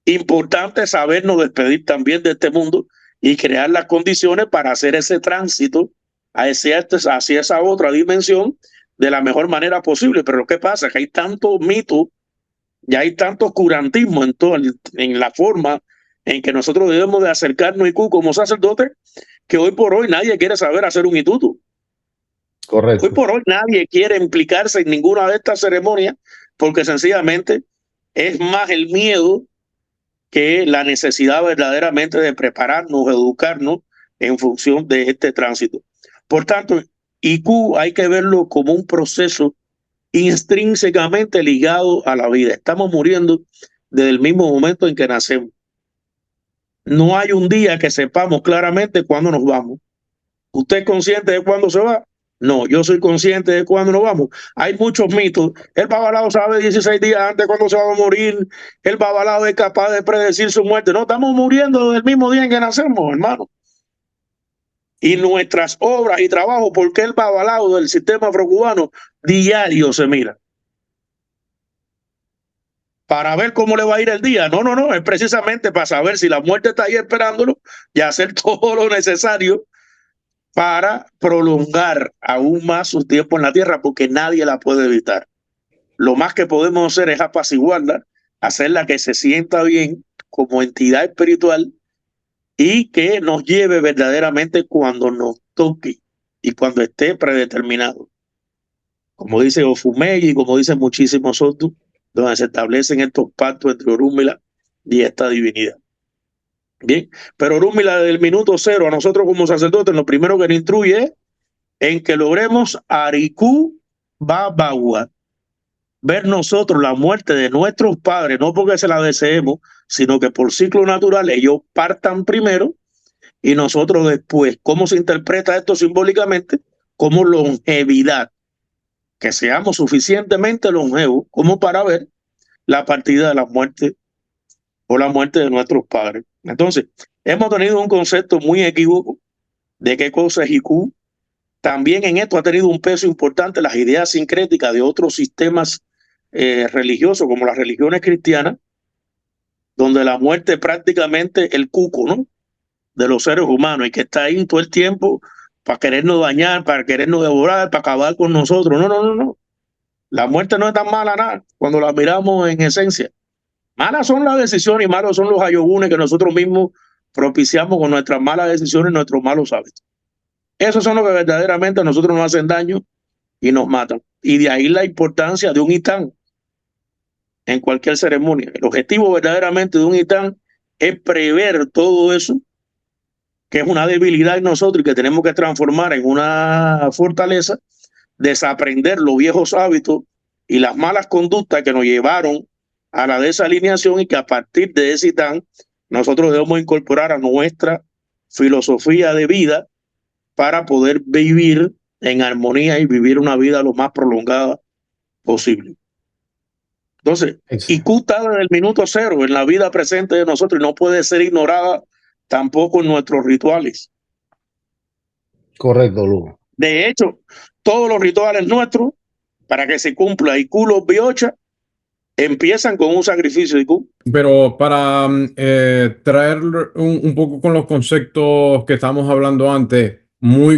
importante sabernos despedir también de este mundo y crear las condiciones para hacer ese tránsito hacia esa otra dimensión de la mejor manera posible. Pero lo que pasa es que hay tantos mitos, ya hay tanto oscurantismo en la forma en que nosotros debemos de acercarnos como sacerdotes, que hoy por hoy nadie quiere saber hacer un itutu. Correcto. Hoy por hoy nadie quiere implicarse en ninguna de estas ceremonias porque sencillamente es más el miedo que la necesidad verdaderamente de prepararnos, educarnos en función de este tránsito. Por tanto, IQ hay que verlo como un proceso intrínsecamente ligado a la vida. Estamos muriendo desde el mismo momento en que nacemos. No hay un día que sepamos claramente cuándo nos vamos. ¿Usted es consciente de cuándo se va? No, yo soy consciente de cuándo nos vamos. Hay muchos mitos. El babalao sabe 16 días antes cuándo se va a morir. El babalao es capaz de predecir su muerte. No, estamos muriendo el mismo día en que nacemos, hermano. Y nuestras obras y trabajos, porque el babalao del sistema afrocubano diario se mira para ver cómo le va a ir el día. No, es precisamente para saber si la muerte está ahí esperándolo y hacer todo lo necesario para prolongar aún más su tiempo en la tierra, porque nadie la puede evitar. Lo más que podemos hacer es apaciguarla, hacerla que se sienta bien como entidad espiritual y que nos lleve verdaderamente cuando nos toque y cuando esté predeterminado. Como dice Ofumei y como dicen muchísimos otros, donde se establecen estos pactos entre Orúmila y esta divinidad. Bien, pero Orúmila desde el minuto cero a nosotros como sacerdotes lo primero que nos instruye es en que logremos Ariku Babawa, ver nosotros la muerte de nuestros padres, no porque se la deseemos, sino que por ciclo natural ellos partan primero y nosotros después. ¿Cómo se interpreta esto simbólicamente? Como longevidad, que seamos suficientemente longevos como para ver la partida de la muerte o la muerte de nuestros padres. Entonces, hemos tenido un concepto muy equívoco de qué cosa es IQ. También en esto ha tenido un peso importante las ideas sincréticas de otros sistemas religiosos, como las religiones cristianas, donde la muerte es prácticamente el cuco, ¿no?, de los seres humanos, y que está ahí todo el tiempo para querernos dañar, para querernos devorar, para acabar con nosotros. No. La muerte no es tan mala nada cuando la miramos en esencia. Malas son las decisiones y malos son los ayogunes que nosotros mismos propiciamos con nuestras malas decisiones y nuestros malos hábitos. Esos son los que verdaderamente a nosotros nos hacen daño y nos matan. Y de ahí la importancia de un itán en cualquier ceremonia. El objetivo verdaderamente de un itán es prever todo eso, que es una debilidad en nosotros y que tenemos que transformar en una fortaleza, desaprender los viejos hábitos y las malas conductas que nos llevaron a la desalineación, y que a partir de ese itán nosotros debemos incorporar a nuestra filosofía de vida para poder vivir en armonía y vivir una vida lo más prolongada posible. Entonces, IQ está desde el minuto cero en la vida presente de nosotros y no puede ser ignorada tampoco en nuestros rituales. Correcto, Lugo. De hecho, todos los rituales nuestros, para que se cumpla IQ los biocha, empiezan con un sacrificio de IQ. Pero para traer un poco con los conceptos que estamos hablando antes,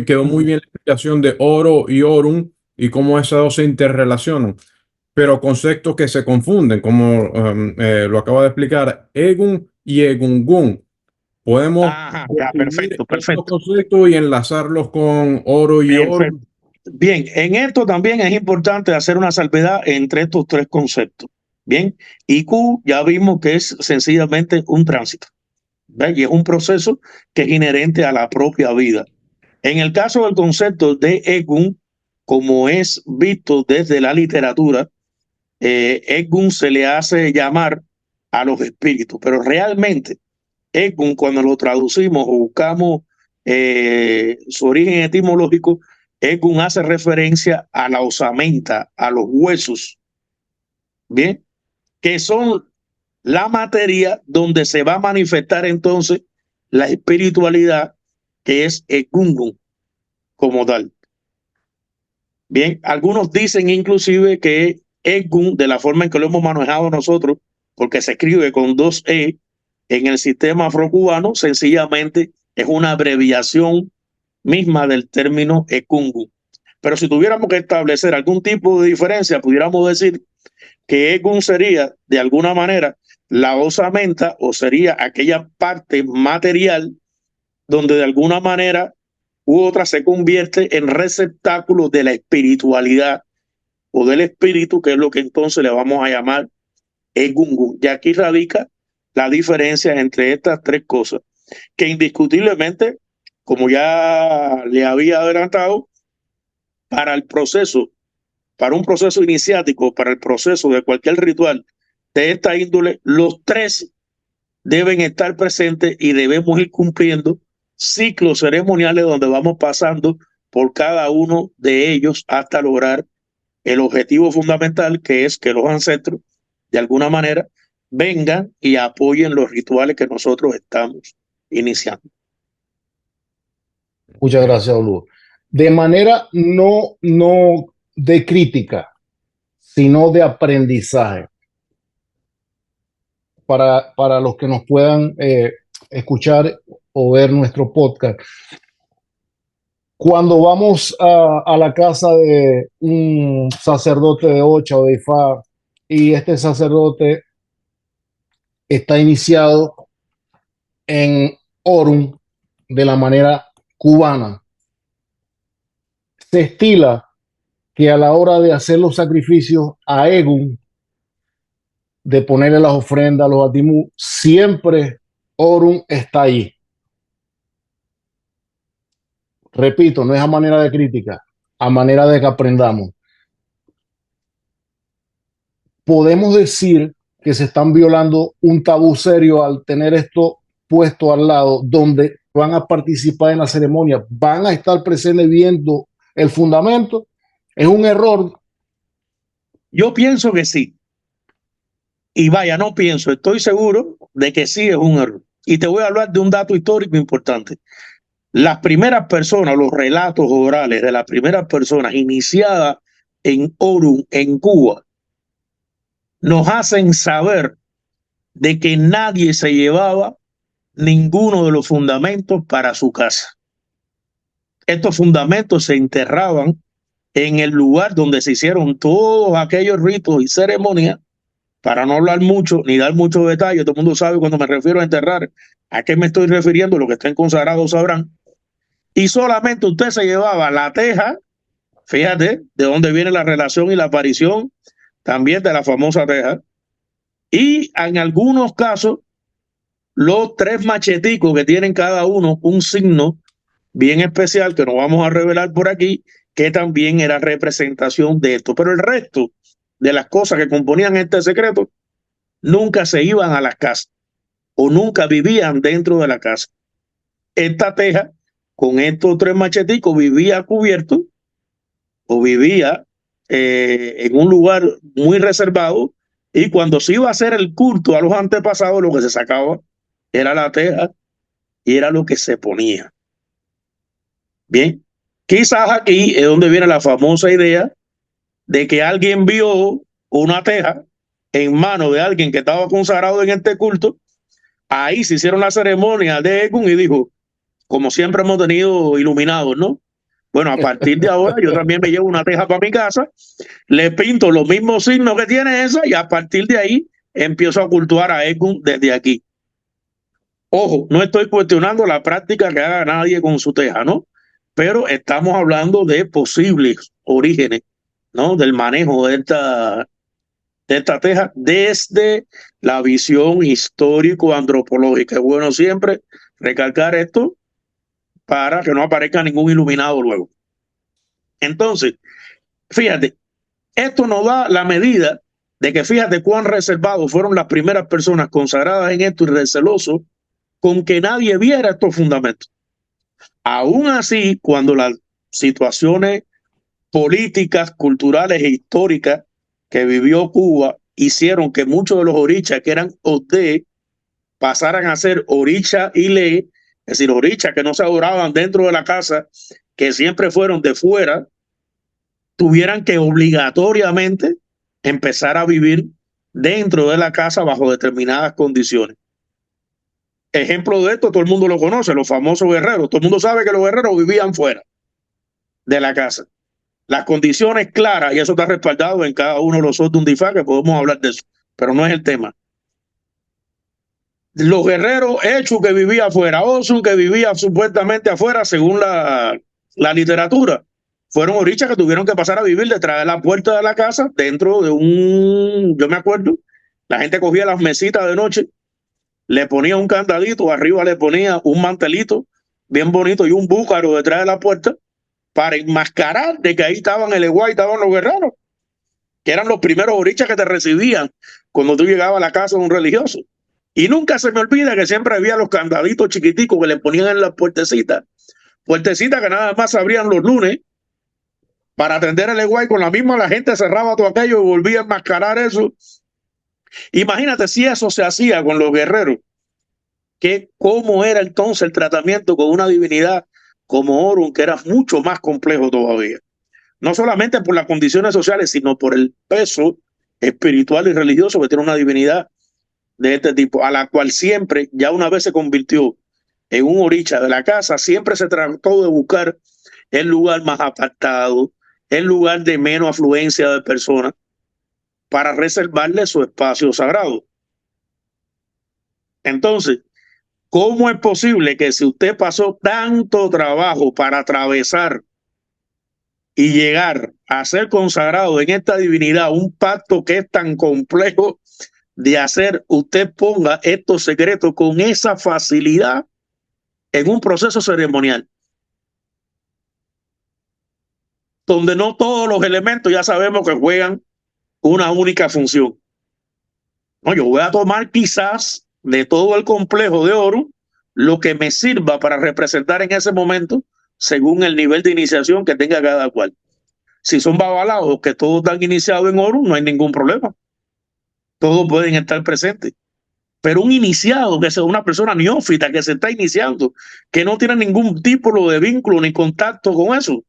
quedó muy bien la explicación de oro y orum y cómo esas dos se interrelacionan, pero conceptos que se confunden, como lo acaba de explicar Egun y Egungun. Podemos perfecto. Estos conceptos y enlazarlos con oro y orum. Bien, en esto también es importante hacer una salvedad entre estos tres conceptos. Bien, IQ ya vimos que es sencillamente un tránsito, ¿ves? Y es un proceso que es inherente a la propia vida. En el caso del concepto de Egun, como es visto desde la literatura, Egun se le hace llamar a los espíritus, pero realmente Egun, cuando lo traducimos o buscamos su origen etimológico, Egun hace referencia a la osamenta, a los huesos, bien, que son la materia donde se va a manifestar entonces la espiritualidad que es Egungun como tal. Bien, algunos dicen inclusive que Egun, de la forma en que lo hemos manejado nosotros, porque se escribe con 2 E en el sistema afrocubano, sencillamente es una abreviación misma del término Egungun. Pero si tuviéramos que establecer algún tipo de diferencia, pudiéramos decir que Egun sería, de alguna manera, la osamenta, o sería aquella parte material donde de alguna manera u otra se convierte en receptáculo de la espiritualidad o del espíritu, que es lo que entonces le vamos a llamar Egungun. Y aquí radica la diferencia entre estas tres cosas, que indiscutiblemente, como ya le había adelantado, para el proceso, para un proceso iniciático, para el proceso de cualquier ritual de esta índole, los tres deben estar presentes y debemos ir cumpliendo ciclos ceremoniales donde vamos pasando por cada uno de ellos hasta lograr el objetivo fundamental, que es que los ancestros de alguna manera vengan y apoyen los rituales que nosotros estamos iniciando. Muchas gracias, Olu. De manera no de crítica, sino de aprendizaje. Para los que nos puedan escuchar o ver nuestro podcast. Cuando vamos a la casa de un sacerdote de Ocha o de Ifá, y este sacerdote está iniciado en Orun de la manera cubana, se estila que a la hora de hacer los sacrificios a Egun, de ponerle las ofrendas a los Atimú, siempre Orun está ahí. Repito, no es a manera de crítica, a manera de que aprendamos. Podemos decir que se están violando un tabú serio al tener esto puesto al lado, donde van a participar en la ceremonia, van a estar presentes viendo el fundamento. ¿Es un error? Yo pienso que sí. Y vaya, no pienso, estoy seguro de que sí es un error. Y te voy a hablar de un dato histórico importante. Las primeras personas, los relatos orales de las primeras personas iniciadas en Orun, en Cuba, nos hacen saber de que nadie se llevaba ninguno de los fundamentos para su casa. Estos fundamentos se enterraban en el lugar donde se hicieron todos aquellos ritos y ceremonias. Para no hablar mucho ni dar muchos detalles, todo el mundo sabe cuando me refiero a enterrar a qué me estoy refiriendo, los que estén consagrados sabrán. Y solamente usted se llevaba la teja, fíjate de dónde viene la relación y la aparición también de la famosa teja, y en algunos casos los 3 macheticos que tienen cada uno un signo bien especial que no vamos a revelar por aquí, que también era representación de esto. Pero el resto de las cosas que componían este secreto nunca se iban a las casas o nunca vivían dentro de la casa. Esta teja con estos 3 macheticos vivía cubierto o vivía en un lugar muy reservado, y cuando se iba a hacer el culto a los antepasados, lo que se sacaba era la teja y era lo que se ponía. Bien, quizás aquí es donde viene la famosa idea de que alguien vio una teja en manos de alguien que estaba consagrado en este culto. Ahí se hicieron la ceremonia de Egun y dijo, como siempre hemos tenido iluminados, ¿no? Bueno, a partir de ahora yo también me llevo una teja para mi casa, le pinto los mismos signos que tiene esa y a partir de ahí empiezo a cultuar a Egun desde aquí. Ojo, no estoy cuestionando la práctica que haga nadie con su teja, ¿no? Pero estamos hablando de posibles orígenes, ¿no? Del manejo de esta teja desde la visión histórico-antropológica. Es bueno siempre recalcar esto para que no aparezca ningún iluminado luego. Entonces, fíjate, esto nos da la medida de que fíjate cuán reservados fueron las primeras personas consagradas en esto y recelosos con que nadie viera estos fundamentos. Aún así, cuando las situaciones políticas, culturales e históricas que vivió Cuba hicieron que muchos de los orichas que eran OD pasaran a ser oricha y ley, es decir, orichas que no se adoraban dentro de la casa, que siempre fueron de fuera, tuvieran que obligatoriamente empezar a vivir dentro de la casa bajo determinadas condiciones. Ejemplo de esto, todo el mundo lo conoce, los famosos guerreros. Todo el mundo sabe que los guerreros vivían fuera de la casa. Las condiciones claras, y eso está respaldado en cada uno de los otros Undifá, que podemos hablar de eso, pero no es el tema. Los guerreros, Echu que vivía afuera, Osun que vivía supuestamente afuera, según la literatura, fueron orichas que tuvieron que pasar a vivir detrás de la puerta de la casa, dentro de yo me acuerdo, la gente cogía las mesitas de noche, le ponía un candadito, arriba le ponía un mantelito bien bonito y un búcaro detrás de la puerta para enmascarar de que ahí estaban el Eguá y estaban los guerreros, que eran los primeros orichas que te recibían cuando tú llegabas a la casa de un religioso. Y nunca se me olvida que siempre había los candaditos chiquiticos que le ponían en las puertecitas que nada más se abrían los lunes para atender el Eguá, y con la misma la gente cerraba todo aquello y volvía a enmascarar eso. Imagínate si eso se hacía con los guerreros, cómo era entonces el tratamiento con una divinidad como Orun, que era mucho más complejo todavía. No solamente por las condiciones sociales, sino por el peso espiritual y religioso que tiene una divinidad de este tipo, a la cual siempre, ya una vez se convirtió en un oricha de la casa, siempre se trató de buscar el lugar más apartado, el lugar de menos afluencia de personas, para reservarle su espacio sagrado. Entonces, ¿cómo es posible que si usted pasó tanto trabajo para atravesar y llegar a ser consagrado en esta divinidad, un pacto que es tan complejo de hacer, usted ponga estos secretos con esa facilidad en un proceso ceremonial, donde no todos los elementos ya sabemos que juegan una única función? No, yo voy a tomar quizás de todo el complejo de Orun lo que me sirva para representar en ese momento según el nivel de iniciación que tenga cada cual. Si son babalaos que todos están iniciados en Orun, no hay ningún problema. Todos pueden estar presentes. Pero un iniciado, que sea una persona neófita que se está iniciando, que no tiene ningún tipo de vínculo ni contacto con eso,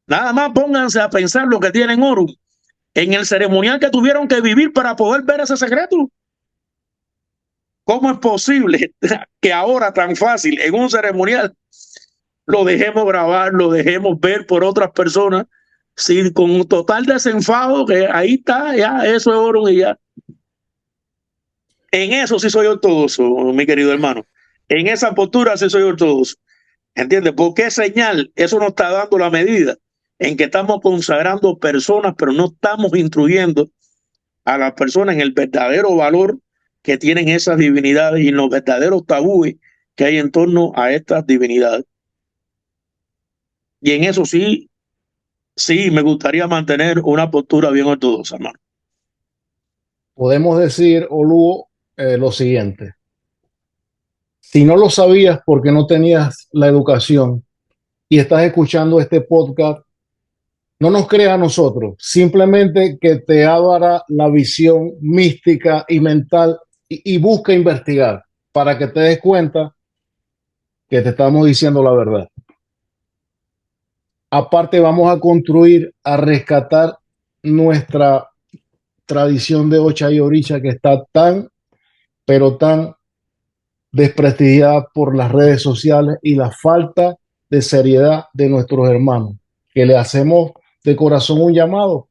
nada más pónganse a pensar lo que tienen Orun en el ceremonial que tuvieron que vivir para poder ver ese secreto. ¿Cómo es posible que ahora tan fácil en un ceremonial lo dejemos grabar, lo dejemos ver por otras personas, sin, con un total desenfado, que ahí está, ya, eso es Orun y ya? En eso sí soy ortodoxo, mi querido hermano. En esa postura sí soy ortodoxo. ¿Entiendes? ¿Por qué señal? Eso nos está dando la medida en que estamos consagrando personas, pero no estamos instruyendo a las personas en el verdadero valor que tienen esas divinidades y en los verdaderos tabúes que hay en torno a estas divinidades. Y en eso sí me gustaría mantener una postura bien ortodoxa, hermano. Podemos decir, Olúo, lo siguiente. Si no lo sabías porque no tenías la educación y estás escuchando este podcast, no nos creas a nosotros, simplemente que te abra la visión mística y mental y busca investigar para que te des cuenta que te estamos diciendo la verdad. Aparte, vamos a construir, a rescatar nuestra tradición de Ocha y Oricha, que está tan, pero tan desprestigiada por las redes sociales y la falta de seriedad de nuestros hermanos, que le hacemos de corazón un llamado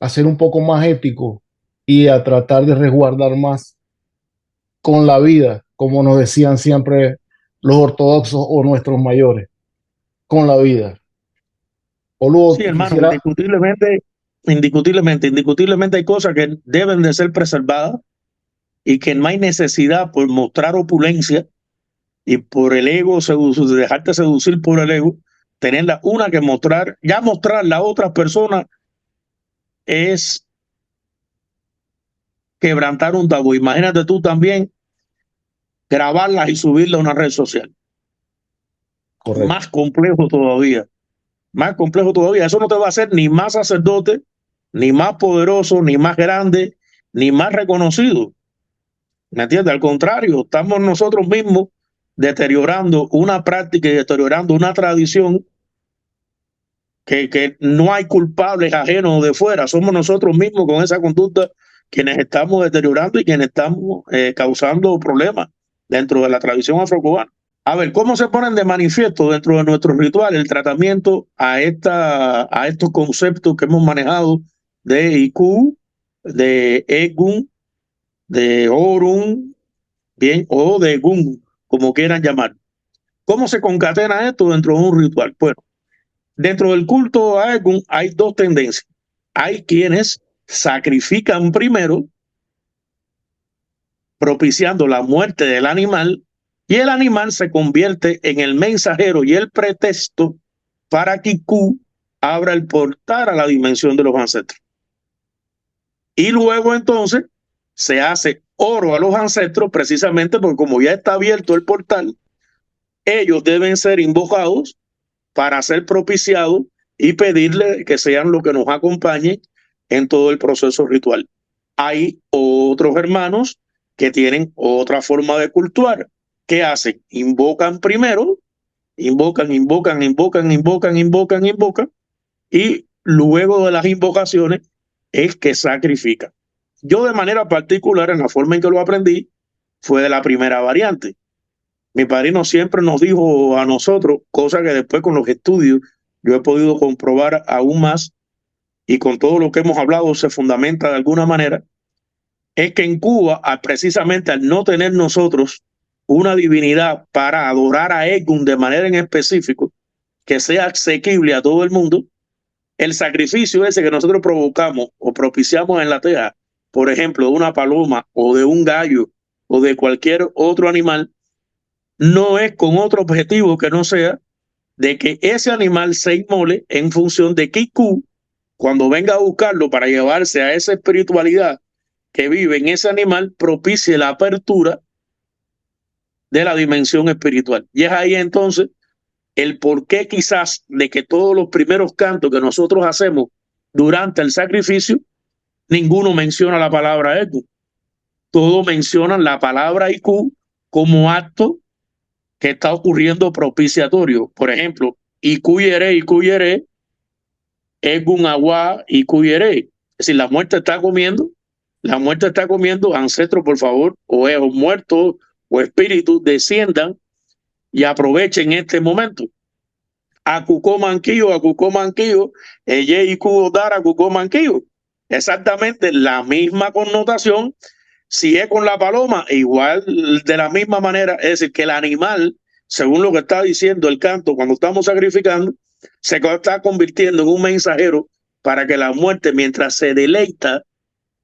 a ser un poco más ético y a tratar de resguardar más con la vida, como nos decían siempre los ortodoxos o nuestros mayores, con la vida. Sí, hermano, indiscutiblemente hay cosas que deben de ser preservadas y que no hay necesidad por mostrar opulencia y por el ego, dejarte seducir por el ego, tenerla una que mostrar, ya mostrarla a otras personas es quebrantar un tabú. Imagínate tú también grabarlas y subirla a una red social. Correcto. Más complejo todavía. Más complejo todavía. Eso no te va a hacer ni más sacerdote, ni más poderoso, ni más grande, ni más reconocido. ¿Me entiendes? Al contrario, estamos nosotros mismos deteriorando una práctica y deteriorando una tradición que no hay culpables ajenos de fuera, somos nosotros mismos con esa conducta quienes estamos deteriorando y quienes estamos causando problemas dentro de la tradición afrocubana. A ver, ¿cómo se ponen de manifiesto dentro de nuestro ritual el tratamiento a estos conceptos que hemos manejado de IQ, de Egun, de Orun, bien, o de Gun, como quieran llamar? ¿Cómo se concatena esto dentro de un ritual? Bueno, dentro del culto a Egun hay dos tendencias. Hay quienes sacrifican primero, propiciando la muerte del animal, y el animal se convierte en el mensajero y el pretexto para que Q abra el portal a la dimensión de los ancestros. Y luego entonces se hace oro a los ancestros, precisamente porque como ya está abierto el portal, ellos deben ser invocados para ser propiciados y pedirle que sean los que nos acompañen en todo el proceso ritual. Hay otros hermanos que tienen otra forma de cultuar. ¿Qué hacen? Invocan primero, invocan, y luego de las invocaciones es que sacrifican. Yo de manera particular, en la forma en que lo aprendí, fue de la primera variante. Mi padrino siempre nos dijo a nosotros, cosa que después con los estudios yo he podido comprobar aún más, y con todo lo que hemos hablado se fundamenta de alguna manera, es que en Cuba, precisamente al no tener nosotros una divinidad para adorar a Egun de manera en específico, que sea asequible a todo el mundo, el sacrificio ese que nosotros provocamos o propiciamos en la tierra, por ejemplo, de una paloma o de un gallo o de cualquier otro animal, no es con otro objetivo que no sea de que ese animal se inmole en función de que Q, cuando venga a buscarlo para llevarse a esa espiritualidad que vive en ese animal, propicie la apertura de la dimensión espiritual. Y es ahí entonces el porqué quizás de que todos los primeros cantos que nosotros hacemos durante el sacrificio, ninguno menciona la palabra Eku. Todos mencionan la palabra Iku como acto que está ocurriendo propiciatorio. Por ejemplo, Ikuyere, Egun agua, Ikuyere. Es decir, la muerte está comiendo, ancestros, por favor, o muertos o espíritus, desciendan y aprovechen este momento. Acucó manquillo, eye Iku dar, acucó manquillo. Exactamente la misma connotación. Si es con la paloma, igual de la misma manera, es decir, que el animal, según lo que está diciendo el canto, cuando estamos sacrificando, se está convirtiendo en un mensajero para que la muerte, mientras se deleita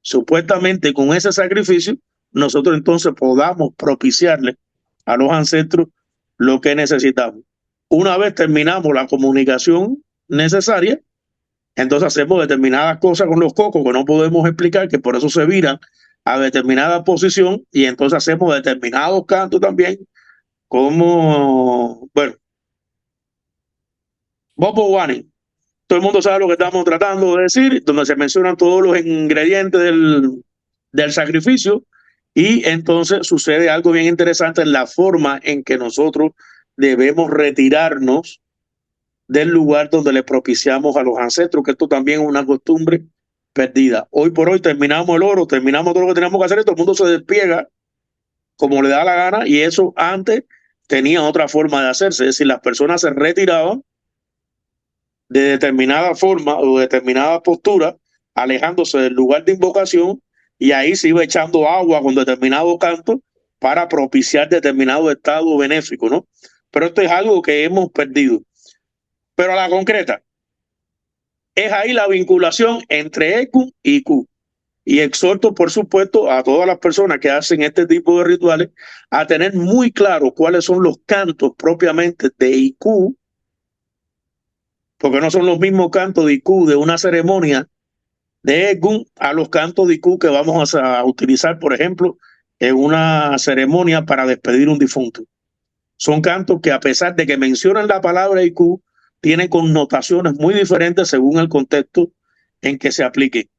supuestamente con ese sacrificio, nosotros entonces podamos propiciarle a los ancestros lo que necesitamos. Una vez terminamos la comunicación necesaria, entonces hacemos determinadas cosas con los cocos que no podemos explicar, que por eso se viran a determinada posición, y entonces hacemos determinados cantos también, como, bueno, Bobo Wani. Todo el mundo sabe lo que estamos tratando de decir, donde se mencionan todos los ingredientes del sacrificio, y entonces sucede algo bien interesante en la forma en que nosotros debemos retirarnos del lugar donde le propiciamos a los ancestros, que esto también es una costumbre perdida. Hoy por hoy terminamos el oro, terminamos todo lo que tenemos que hacer y todo el mundo se despiega como le da la gana, y eso antes tenía otra forma de hacerse. Es decir, las personas se retiraban de determinada forma o determinada postura, alejándose del lugar de invocación, y ahí se iba echando agua con determinado canto para propiciar determinado estado benéfico, ¿no? Pero esto es algo que hemos perdido. Pero a la concreta, es ahí la vinculación entre Eku y Q. Y exhorto, por supuesto, a todas las personas que hacen este tipo de rituales a tener muy claro cuáles son los cantos propiamente de IQ, porque no son los mismos cantos de IQ de una ceremonia de Egun a los cantos de IQ que vamos a utilizar, por ejemplo, en una ceremonia para despedir un difunto. Son cantos que, a pesar de que mencionan la palabra IQ, tienen connotaciones muy diferentes según el contexto en que se aplique.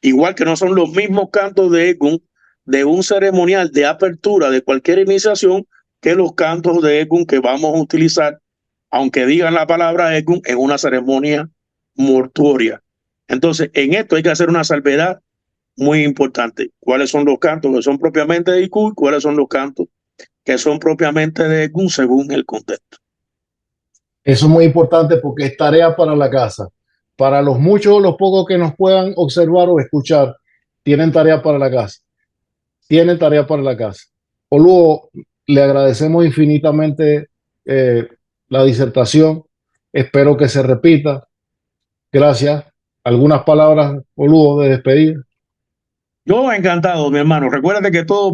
Igual que no son los mismos cantos de Egun de un ceremonial de apertura de cualquier iniciación que los cantos de Egún que vamos a utilizar, aunque digan la palabra Egún, en una ceremonia mortuoria. Entonces, en esto hay que hacer una salvedad muy importante. ¿Cuáles son los cantos que son propiamente de Iku y cuáles son los cantos que son propiamente de Egún según el contexto? Eso es muy importante porque es tarea para la casa. Para los muchos o los pocos que nos puedan observar o escuchar, tienen tarea para la casa. Tienen tarea para la casa. Oluo, le agradecemos infinitamente la disertación. Espero que se repita. Gracias. ¿Algunas palabras, Oluo, de despedida? Yo encantado, mi hermano. Recuérdate que todo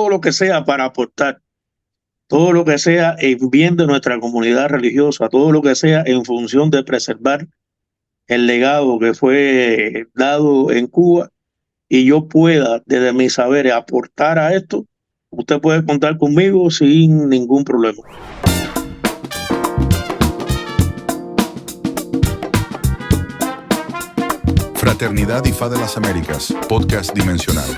lo que sea para aportar, todo lo que sea en bien de nuestra comunidad religiosa, todo lo que sea en función de preservar el legado que fue dado en Cuba y yo pueda, desde mis saberes, aportar a esto, usted puede contar conmigo sin ningún problema. Fraternidad y Fa de las Américas, podcast dimensional.